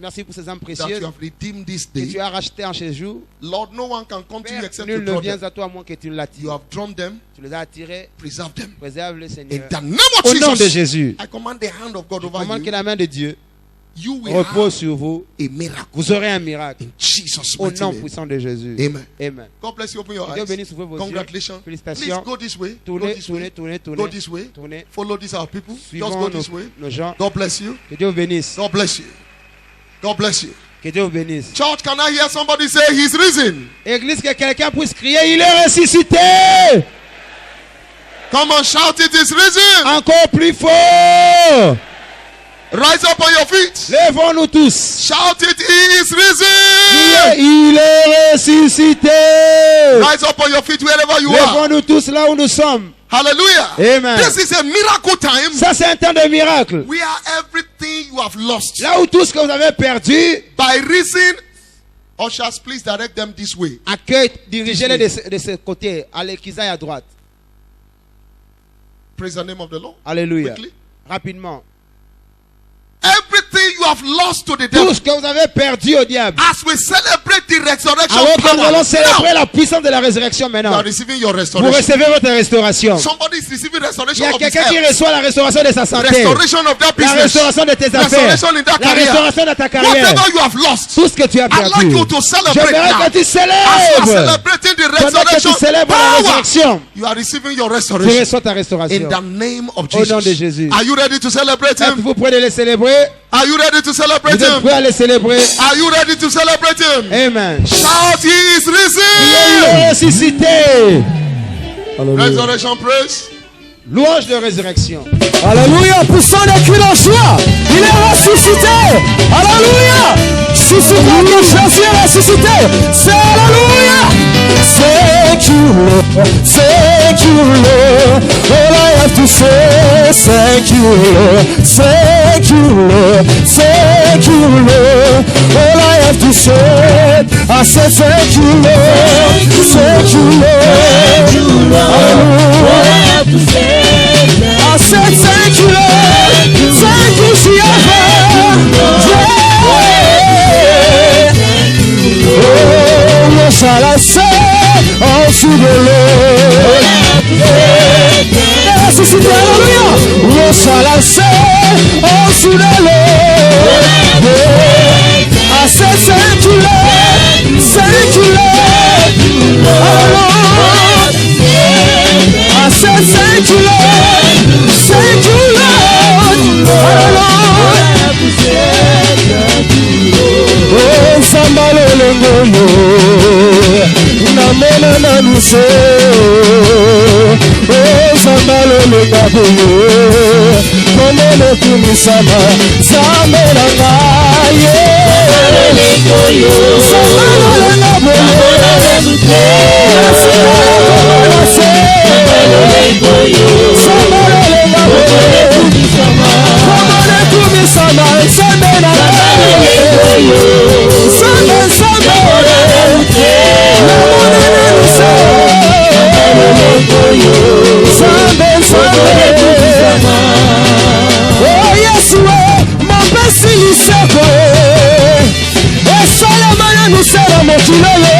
Merci pour ces âmes that you précieuses have redeemed this que tu day. as rachetées en ce jour. Lord, no one can come to you Père, except nul you ne draw vient them. à toi à moins que tu You l'attires. have drawn them, Tu les as attirés. preserve them. Préserve-les, In Seigneur. the name of Au nom de Jesus, Jésus, I command the hand of God over commande que you. la main de Dieu You will repose have sur vous. a miracle. Vous aurez un miracle. In Jesus' Au mighty nom name. puissant de Jésus. Amen. Amen. God bless you. Open your Que Dieu eyes. bénisse, ouvrez vos yeux. Congratulations. Please Félicitations. go this way. Go Tournez, this tournez, way. tournez, Go tournez. this way. Tournez. Follow these our people. Just go Suivons this way. nos gens. God bless you. Que Dieu vous bénisse. God bless you. God bless you. Que Dieu vous bénisse. Church, can I hear somebody say he's risen? Église, que quelqu'un puisse crier, il est ressuscité. Come on, shout it is risen. Encore plus fort. Rise up on your feet. Lèvons-nous tous. Shout it, he is risen. Il est ressuscité. Rise up on your feet wherever you are. Lèvons-nous tous là où nous sommes. Hallelujah. Amen. This is a miracle time. Ça, c'est un temps de miracle. We are everything you have lost. Là où tout ce que vous avez perdu, By reason, ushers, please direct them this way. accueille, dirigez-les de ce côté. Allez, qu'ils aillent à droite. Praise the name of the Lord. Alléluia. Quickly. Rapidement. Everything you have lost to the Tout devil. ce que vous avez perdu au diable. As we celebrate the resurrection Alors que nous power, allons célébrer now, la puissance de la résurrection you are maintenant. receiving your Vous restoration. recevez votre restauration. Somebody is receiving Il y restoration a of his quelqu'un qui health. reçoit la restauration de sa santé. Restoration of that La business. restauration de tes affaires. Restoration in that La career. restauration de ta carrière. Whatever you have lost, Tout ce que tu as I'd perdu. like you to celebrate J'aimerais now. que tu As you are célèbres. celebrating the Pendant que tu resurrection célèbres la power, résurrection, you are receiving your tu restoration reçois ta in restauration. the name of Au nom de Jesus. Jésus. Are you ready to celebrate him? Êtes-vous prêts de les célébrer? Are you ready to celebrate Vous êtes him? prêts à les célébrer? Are you ready to celebrate him? Amen. Shout, he is Il risen. est ressuscité. Resurrection praise. Louange de résurrection. Alléluia, poussons les cris en joie. Il est ressuscité. Alléluia. Si c'est toi que Jésus est ressuscité, c'est Alléluia. Thank you, Lord. Thank you, Lord. All I have to say, thank you, Lord. Thank you, Lord. Thank you, Lord. All I have to say, I say thank you, Lord. Thank you, Lord. Hallelujah. I said thank you, Lord. Thank you, Jehovah. Oh, what shall I say unto the Lord? Ressuscité, alléluia. What shall I say unto the Lord? I said thank you, Lord. Thank you, Lord. Oh, Lord. I said thank you, Lord. Thank you, Lord. Oh, oh, Sambalo Lengoyo, Namena Nanuse, oh, Sambalo Lengaboyo, Komene Kumisama, Zamena Ngaye, Sambalo Lengaboyo, oh yes, my best is Salamana nous sera mon kilole.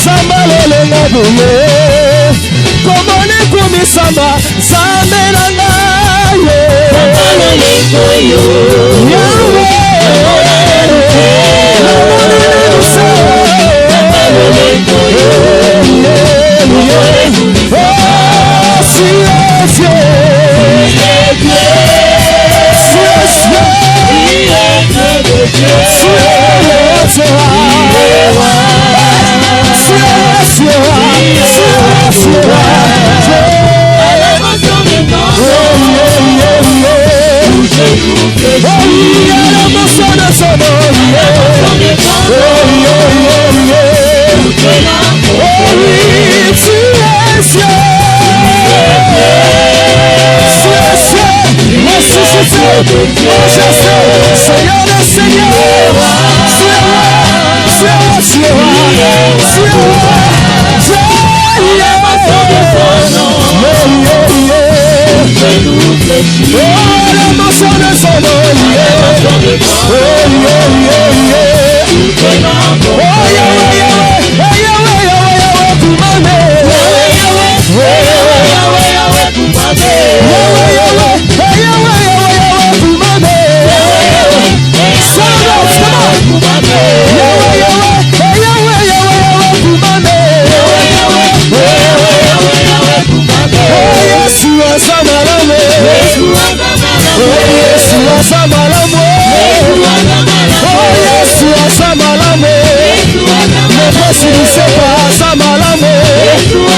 Zambalole na bule. Komone kumi samba. Zamela na ye. Zambalole koyo. Yahweh. Zambalole koyo. Oh, silencieux. Seigneur des Seigneurs,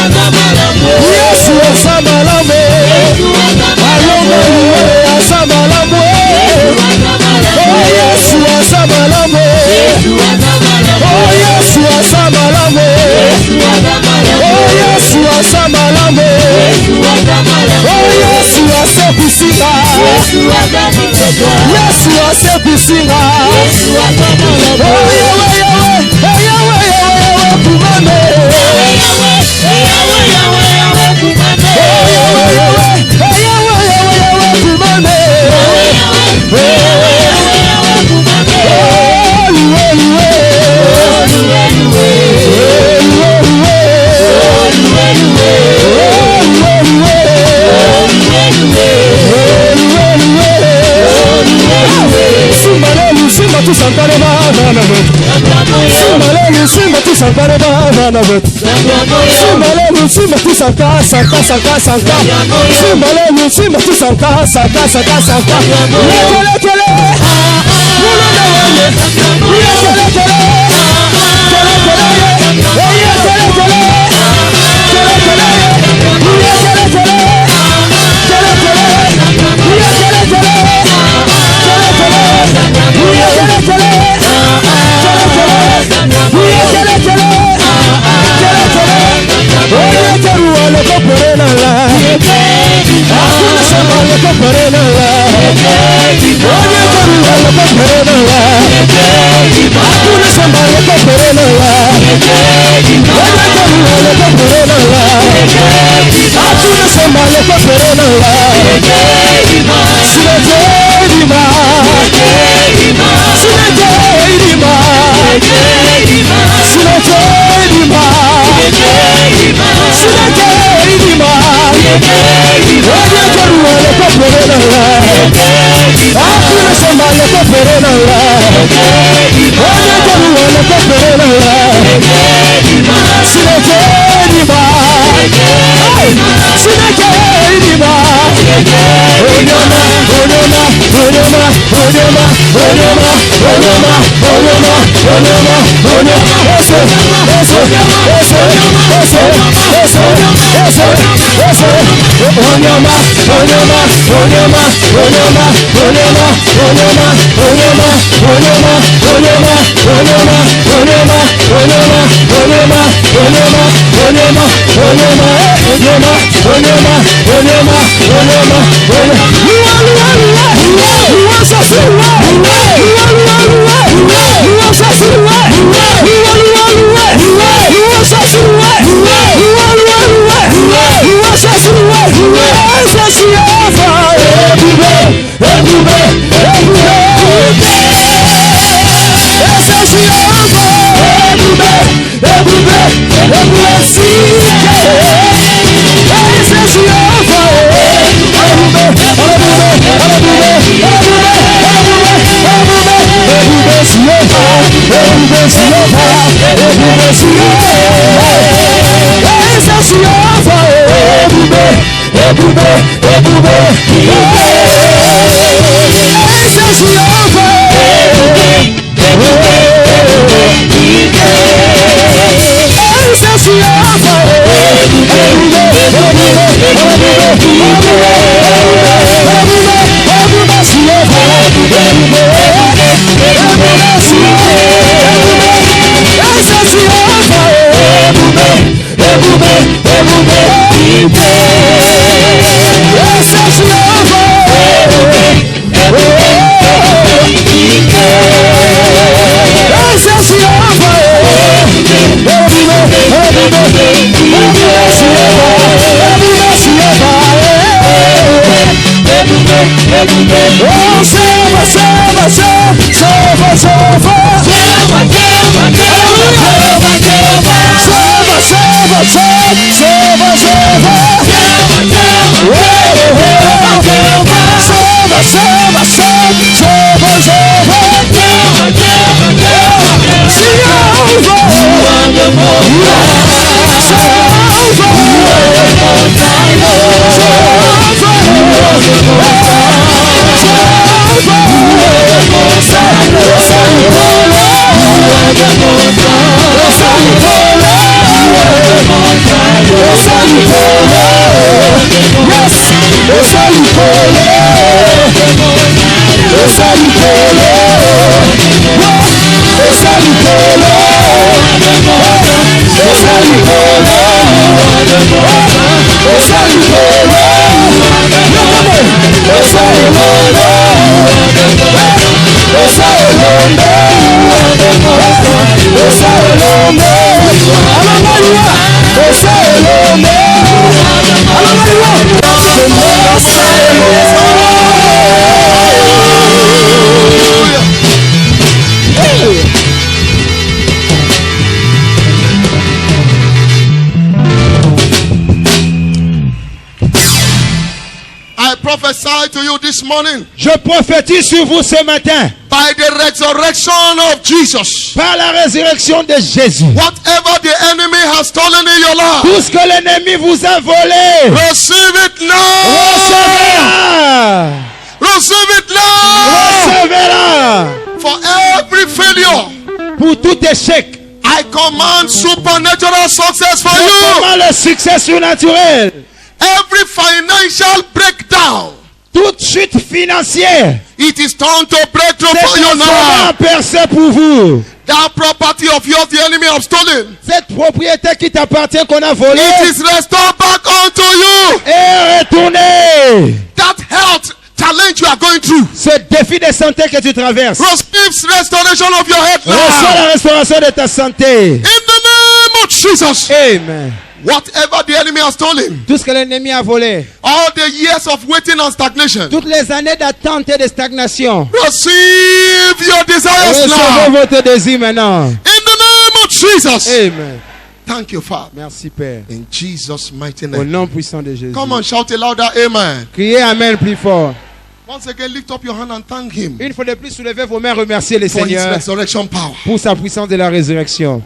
Yes, Yesu asebusinga. Simba tu santare bana vet. Simba tu santare bana vet. Simba tu santa. Simba tu santa. I prophesy to you this morning, Je prophétise sur vous ce matin, by the resurrection of Jesus, par la résurrection de Jésus. whatever the enemy has stolen in your life, Tout ce que l'ennemi vous a volé, receive it now. recevez-la. Receive it now. Recevez-la. For every failure, Pour tout échec, I command supernatural success for you. comment le succès surnaturel, Every financial breakdown, toute chute financière, it is time to breakthrough c'est for you transformé now. en percée pour vous. That property of yours, the enemy have stolen, Cette propriété qui t'appartient qu'on a volée it is restored back unto you. est retournée. That health challenge you are going through, Ce défi de santé que tu traverses, receive restoration of your health reçois now. la restauration de ta santé. In the name of Jesus, Amen. whatever the enemy has stolen, Tout ce que l'ennemi a volé, all the years of waiting and stagnation, toutes les années d'attente et de stagnation, receive your desires recevez now. votre désir maintenant. In the name of Jesus. Amen. Thank you, Father. Merci Père. In Jesus' mighty Au name. nom puissant de Jésus. Come on, shout a louder amen. Criez Amen plus fort. Once again, lift up your hand and thank Him Une fois de plus, soulevez vos mains, remerciez le for His Seigneur resurrection power. pour sa puissance de la résurrection.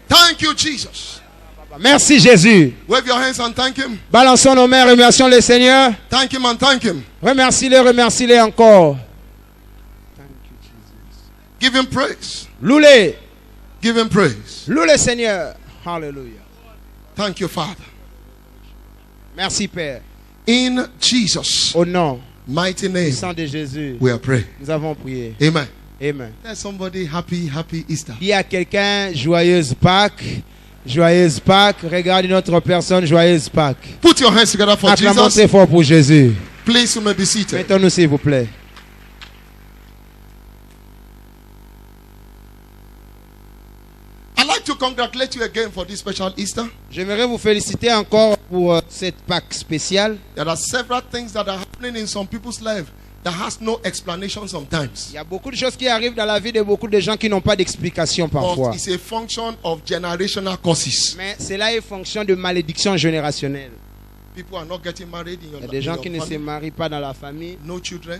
Thank you, Jesus. Merci Jésus. Wave your hands and thank Him. Balançons nos mains, remercions le Seigneur. Thank Him and thank Him. Remercie-le, remercie-le encore. Give Him praise. Loue-le, Give Him praise. loue le Seigneur. Alléluia. Thank you, Father. Merci Père. In Jesus' Au nom mighty name, puissant de Jésus, we are praying. nous avons prié. Amen. Amen. Tell somebody happy Easter. Dis à quelqu'un, joyeuse Pâques. Joyeuse Pâques. Regarde une autre personne, joyeuse Pâques. Put your hands together for Acclamons Jesus. très fort pour Jésus. Please, you may be seated. Mettons-nous s'il vous plaît. I'd like to congratulate you again for this special Easter. J'aimerais vous féliciter encore pour cette Pâques spéciale. There are several things that are happening in some people's life that has no explanation sometimes. Il y a beaucoup de choses qui arrivent dans la vie de beaucoup de gens qui n'ont pas d'explication parfois. But it's a function of generational causes. Mais cela est fonction de malédiction générationnelle. People are not getting married in Il y a your, des in gens your qui ne se family. marient pas dans la famille, No children,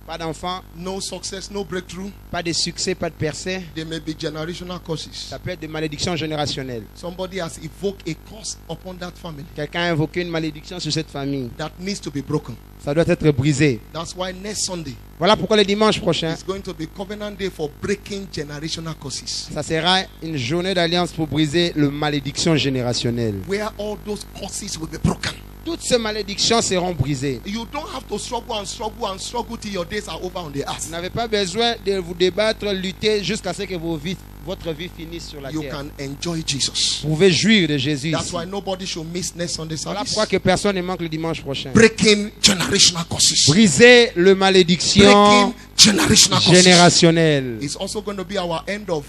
pas d'enfants, no success, no breakthrough. pas de succès, pas de percée. They may be generational causes. Ça peut être des malédictions générationnelles. Somebody has evoked a curse upon that family Quelqu'un a invoqué une malédiction sur cette famille. that needs to be broken. Ça doit être brisé. That's why next Sunday Voilà pourquoi le dimanche prochain, is going to be Covenant Day for breaking generational causes. ça sera une journée d'alliance pour briser le malédiction générationnelle. Where all those causes will be broken. Toutes ces malédictions seront brisées. You don't have to struggle and struggle and struggle till your days are over on the earth. Vous n'avez pas besoin de vous débattre, lutter jusqu'à ce que votre vie finisse sur la You terre. can enjoy Jesus. Vous pouvez jouir de Jésus That's ici. why nobody should miss next Sunday Voilà service. pourquoi que personne ne manque le dimanche prochain. Breaking generational causes. Briser le malédiction Breaking generational causes. générationnelle. It's also going to be our end of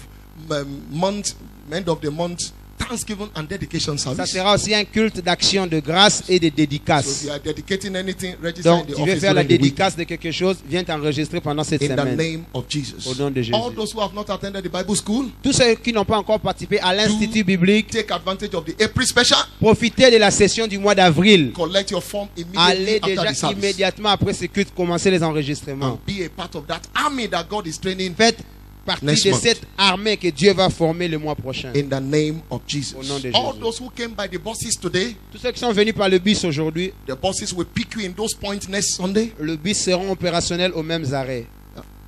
the month Thanksgiving and dedication Ça service. sera aussi un culte d'action de grâce et de So if dédicace. you are dedicating anything, register Donc, in the tu veux office faire la during the week. dédicace de quelque chose, viens t'enregistrer pendant cette In the semaine. name of Jesus. Au nom de Jésus. All those who have not attended the Bible school, Tous ceux qui n'ont pas encore participé à l'Institut biblique, take advantage of the April special. profitez de la session du mois d'avril. Collect your form immediately Allez after déjà the service. immédiatement après ce culte, commencez les enregistrements. And be a part of that army that God is training Faites partie Next de month. cette armée que Dieu va former le mois prochain. in the name of Jesus. Au nom de All Jésus. those who came by the buses today, Tous ceux qui sont venus par le bus aujourd'hui, the buses will pick you in those points next Sunday le bus seront opérationnels aux mêmes arrêts.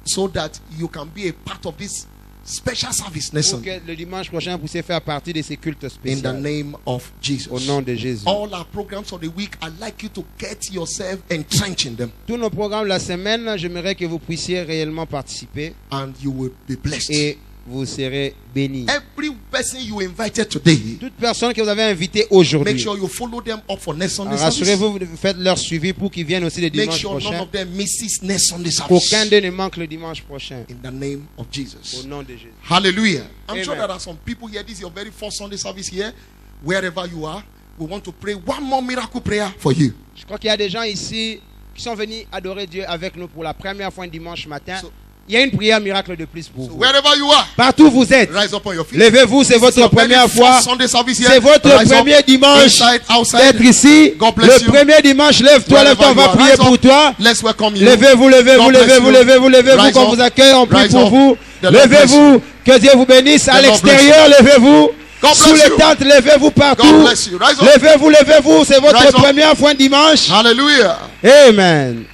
so that you can be a part of this special service next Pour Sunday. que le dimanche prochain, vous puissiez faire partie de ces cultes In the spéciaux. name of Jesus. Au nom de Jésus. All our programs for the week, I'd like you to get yourself entrenched in them Tous nos programmes la semaine, j'aimerais que vous puissiez réellement participer and you will be blessed. et vous serez bénis. Every person you invited today, Toute personne que vous avez invitée make aujourd'hui, sure you follow them up for next Sunday service. rassurez-vous, vous faites leur suivi pour qu'ils viennent aussi le Make dimanche sure none prochain. of them misses next Sunday Qu'aucun service. d'eux ne manque le dimanche prochain. In the name of Jesus. Au nom de Jésus. Hallelujah. I'm sure Amen. there are some people here. This is your very first Sunday service here. Wherever you are, we want to pray one more miracle prayer for you. Je crois qu'il y a des gens ici qui sont venus adorer Dieu avec nous pour la première fois un dimanche matin. So- Il y a une prière miracle de plus pour So vous. wherever you are, Partout où vous êtes, rise up on your feet. levez-vous, c'est This is votre your very première first fois. Sunday service here. C'est votre Rise up, premier dimanche inside, outside. d'être ici. God bless Le you. premier dimanche, lève-toi, Wherever lève-toi, on you va are, prier rise pour up. toi. Let's welcome you. Levez-vous, levez-vous, God bless levez-vous, you. levez-vous, levez-vous, Rise qu'on up. vous accueille, on prie Rise pour up. vous. The Lord bless Levez-vous, que Dieu vous bénisse à The Lord l'extérieur, levez-vous. God Sous bless les you. tentes, levez-vous partout. God bless you. Rise up. Levez-vous, levez-vous, c'est votre Rise up. première fois un dimanche. Hallelujah. Amen.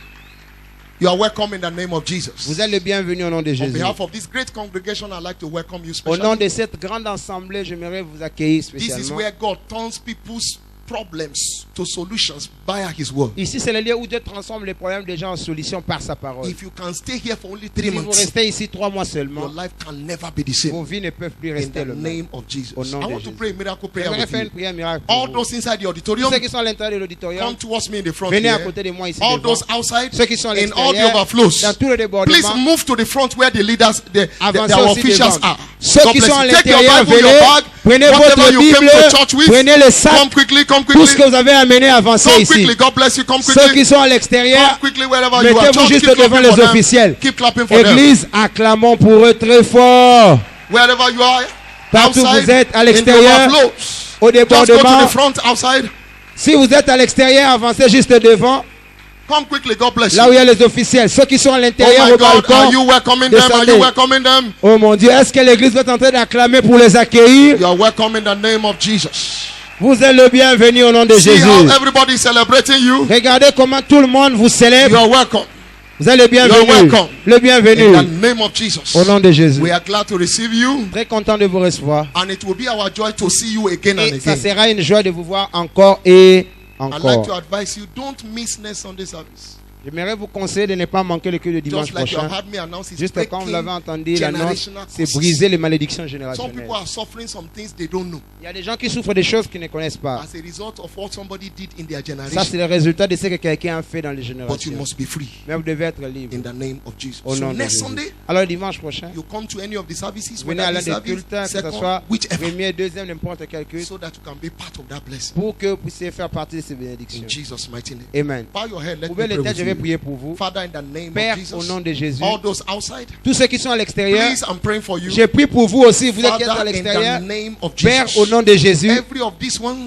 You are welcome in the name of Jesus. Vous êtes le bienvenu au nom de On Jésus. behalf of this great congregation, I'd like to welcome you Au nom specially. de cette grande assemblée, j'aimerais vous accueillir This is spécialement. where God turns people's problems to solutions via His word. Ici, c'est le lieu où Dieu transforme les problèmes des gens en solutions par sa parole. If you can stay here for only 3 Si vous months, restez ici 3 mois your seulement, life can never be the same. vos vies ne peuvent plus In rester the le même. name of Jesus. Au nom I de want to Jésus. pray a miracle prayer J'aimerais with faire une you. prière miracle pour All vous. those inside the Tous auditorium, ceux qui sont à l'intérieur de l'auditorium, come towards me in the front venez à here. côté de moi ici All devant. those outside, Ceux qui sont à in all the l'extérieur, overflows, dans tout le please débordement, move to the front where the leaders, avancez our aussi officials devant. are. Ceux God qui bless sont à you. Take your l'intérieur, Bible, your venez, bag, prenez whatever votre you Bible, came to church with. prenez le sac, Come quickly, come tout ce que quickly. vous avez amené, avancez Come ici. quickly. God bless you. Come Ceux quickly. qui sont à l'extérieur, Come quickly wherever you are. mettez-vous Church, juste keep devant clapping les for them. officiels. Keep clapping for them. Église, acclamons pour eux très fort. Wherever you are, Partout où outside, vous êtes, à in the l'extérieur, overflows. au Just go to débordement. the front, outside. Si vous êtes à l'extérieur, avancez juste devant. Come quickly. God bless Là où you. il y a les officiels. Ceux qui sont à Oh l'intérieur my au God, are balcon. you welcoming them? Are Descendez. you welcoming them? Oh mon Dieu, est-ce que l'église va tenter d'acclamer pour les accueillir? You are welcome in the name of Jesus. Vous êtes le bienvenu au nom de See Jésus. how everybody is celebrating you. Regardez comment tout le monde vous You célèbre. are welcome. Vous êtes le bienvenu. welcome. Le In bienvenu. the name of Jesus. Au nom de Jésus. We are glad to receive you. Très content de vous recevoir. And it will be our joy to see you again and Et ça again. sera une joie de vous voir encore et I'd like to encore. advise you, don't miss next Sunday service. J'aimerais vous conseiller de ne pas manquer le culte de dimanche Just like you prochain. have heard me announce, it's Juste quand vous breaking l'avez entendu, l'annonce, generational c'est curses. briser les malédictions Some générationnelles. people are suffering some things they don't know. Il y a des gens qui souffrent des choses qu'ils ne connaissent pas. As a result of what somebody did in their Ça, generation. c'est le résultat de ce que quelqu'un a fait dans les But you générations. must be free Mais vous devez être libre. in the name of Jesus. Au So nom de next Jésus. Sunday, Alors, dimanche prochain, you come to any of the services, venez à whether l'un the des service, cultes, que ce second, soit whichever, premier, deuxième, n'importe quel culte, so that you can be part of that blessing. pour que vous puissiez faire partie de ces bénédictions. In Jesus' mighty name. Amen. Bow your head, let me Pouvez pray les têtes, with je vais you. prier pour vous. Father, in the name Père, of au Jesus, nom de Jésus, all those outside, tous ceux qui sont à l'extérieur, please, I'm praying for you. j'ai prié pour vous aussi, vous êtes qui êtes à Father, in l'extérieur. the name of Père, au Jesus, nom de Jésus, every of these ones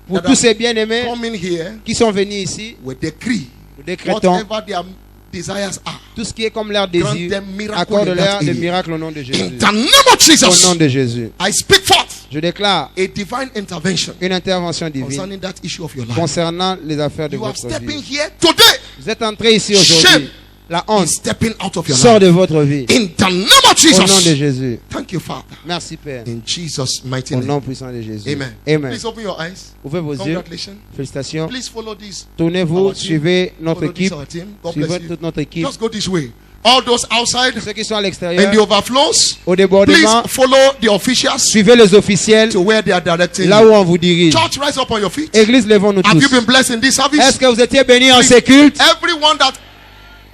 pour that tous ces are bien-aimés coming here, qui sont venus ici, we decree nous décrétons whatever their desires are, tout ce qui est comme leur grant désir, them miracle accorde-leur in that des area. miracles au nom de Jésus. In the name of Au Jesus, nom de Jésus, I speak forth je déclare a divine intervention une intervention divine concerning that issue of your life. concernant les affaires de You are votre stepping vie. here today. Vous êtes entrés ici Shame aujourd'hui. La honte is stepping out of your sort life. de votre vie. In the name of Au nom de Jesus. Jésus. Thank you, Father. Merci Père. In Jesus' mighty Au name. nom puissant de Jésus. Amen. Amen. Please open your eyes. Ouvrez vos yeux. Congratulations. Félicitations. Please follow this. Tournez-vous, Our team. suivez notre Follow this, équipe. our team. God Suivez bless you. toute notre équipe. Just go this way. All those outside Ceux qui sont à in the l'extérieur, overflows, au please débordement, follow the officials suivez les officiels to where they are directing là où you. on vous dirige. Church, rise up on your feet. Église, levons-nous Have you tous. been blessed in this Est-ce service? que vous étiez bénis en ces cultes?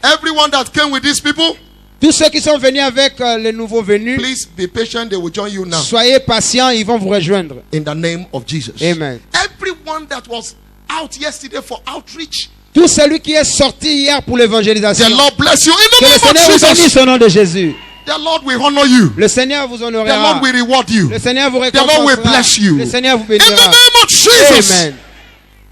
Everyone that came with these people, Tous ceux qui sont venus avec les nouveaux venus, please be patient. They will join you now. soyez patients, ils vont vous rejoindre. In the name of Jesus. Amen. Everyone that was out yesterday for outreach, Tout celui qui est sorti hier pour l'évangélisation, the Lord bless you. In que le the Seigneur name vous of bénisse Jesus, au nom de Jésus. the Lord will honor you. Le Seigneur vous The Lord honorera. will reward you. Le Seigneur vous The Lord will récompensera. bless you. Le Seigneur vous In the bénira. name of Jesus, Amen.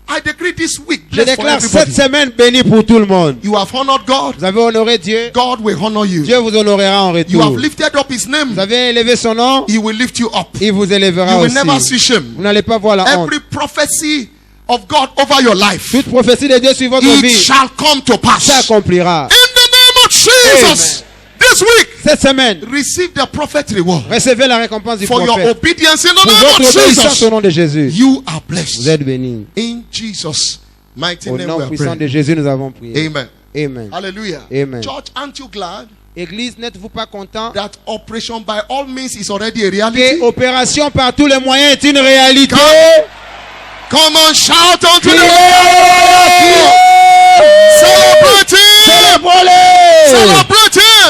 I decree this week, Je blessed for déclare cette everybody. semaine bénie pour tout le monde. You have honored God. Vous avez honoré Dieu. God will honor you. Dieu vous honorera en You have retour. lifted up His name. Vous avez élevé son nom. He will lift you up. Il vous élèvera You will never see aussi. shame. Vous n'allez pas voir la honte. Every prophecy of God over your life, Toute prophétie de Dieu sur votre it vie shall come to pass. s'accomplira. In the name of Jesus, this week, Cette semaine, receive the prophet reward recevez la récompense du for your prophète. obedience in the Pour name votre of obéissance Jesus. au nom de Jésus. You are Vous blessed. êtes bénis. In Jesus' mighty Au name nom we are puissant de praying. Jésus, nous avons prié. Amen. Amen. Hallelujah. Amen. Church, aren't you glad Église, n'êtes-vous pas content that operation by all means is already a reality? que opération par tous les moyens est une réalité? Come on, shout unto the Lord! Celebrating! Célébrons-le!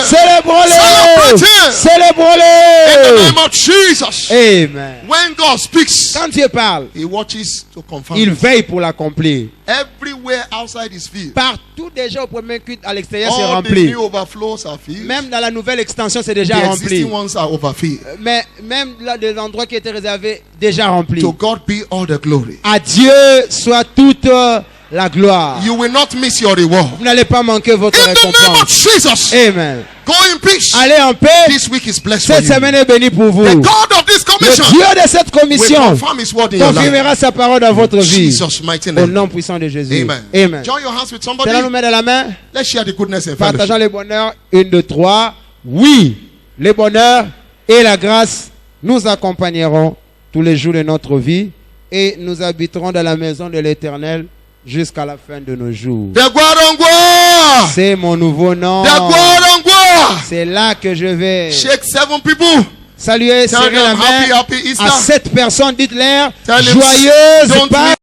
Celebrating! Célébrons-le! In the name of Jesus. Amen. When God speaks, Quand Dieu parle, He watches to confirm. il veille pour l'accomplir. Everywhere outside is filled. Partout déjà au premier culte à l'extérieur c'est All the rempli. new overflows are filled. Même dans la nouvelle extension c'est déjà The rempli. existing ones are overfilled. Mais même là des endroits qui étaient réservés déjà remplis. To God be all the glory. À Dieu soit toute la gloire. You will not miss your reward. Vous n'allez pas manquer votre In the name of récompense. Jesus. Amen. Go in peace. Allez en paix. This week is blessed for Cette you. semaine est bénie pour vous. The God of this Le commission Dieu de cette will commission confirm His word in your life. confirmera sa parole dans votre vie. Jesus' mighty Au name. nom puissant de Jésus. Amen. Amen. Join your hands with somebody. Tenons nos mains de la main. Let's share the goodness and Partageons fellowship. les bonheurs. 1, 2, 3. Oui, les bonheurs et la grâce nous accompagneront tous les jours de notre vie et nous habiterons dans la maison de l'Éternel jusqu'à la fin de nos jours. The Guarangua. C'est mon nouveau nom. The Guarangua. C'est là que je vais Shake 7 people. saluer, Tell serrer la them happy, main happy Easter. à 7 personnes. Dites-leur Tell them, joyeuse don't Pâques.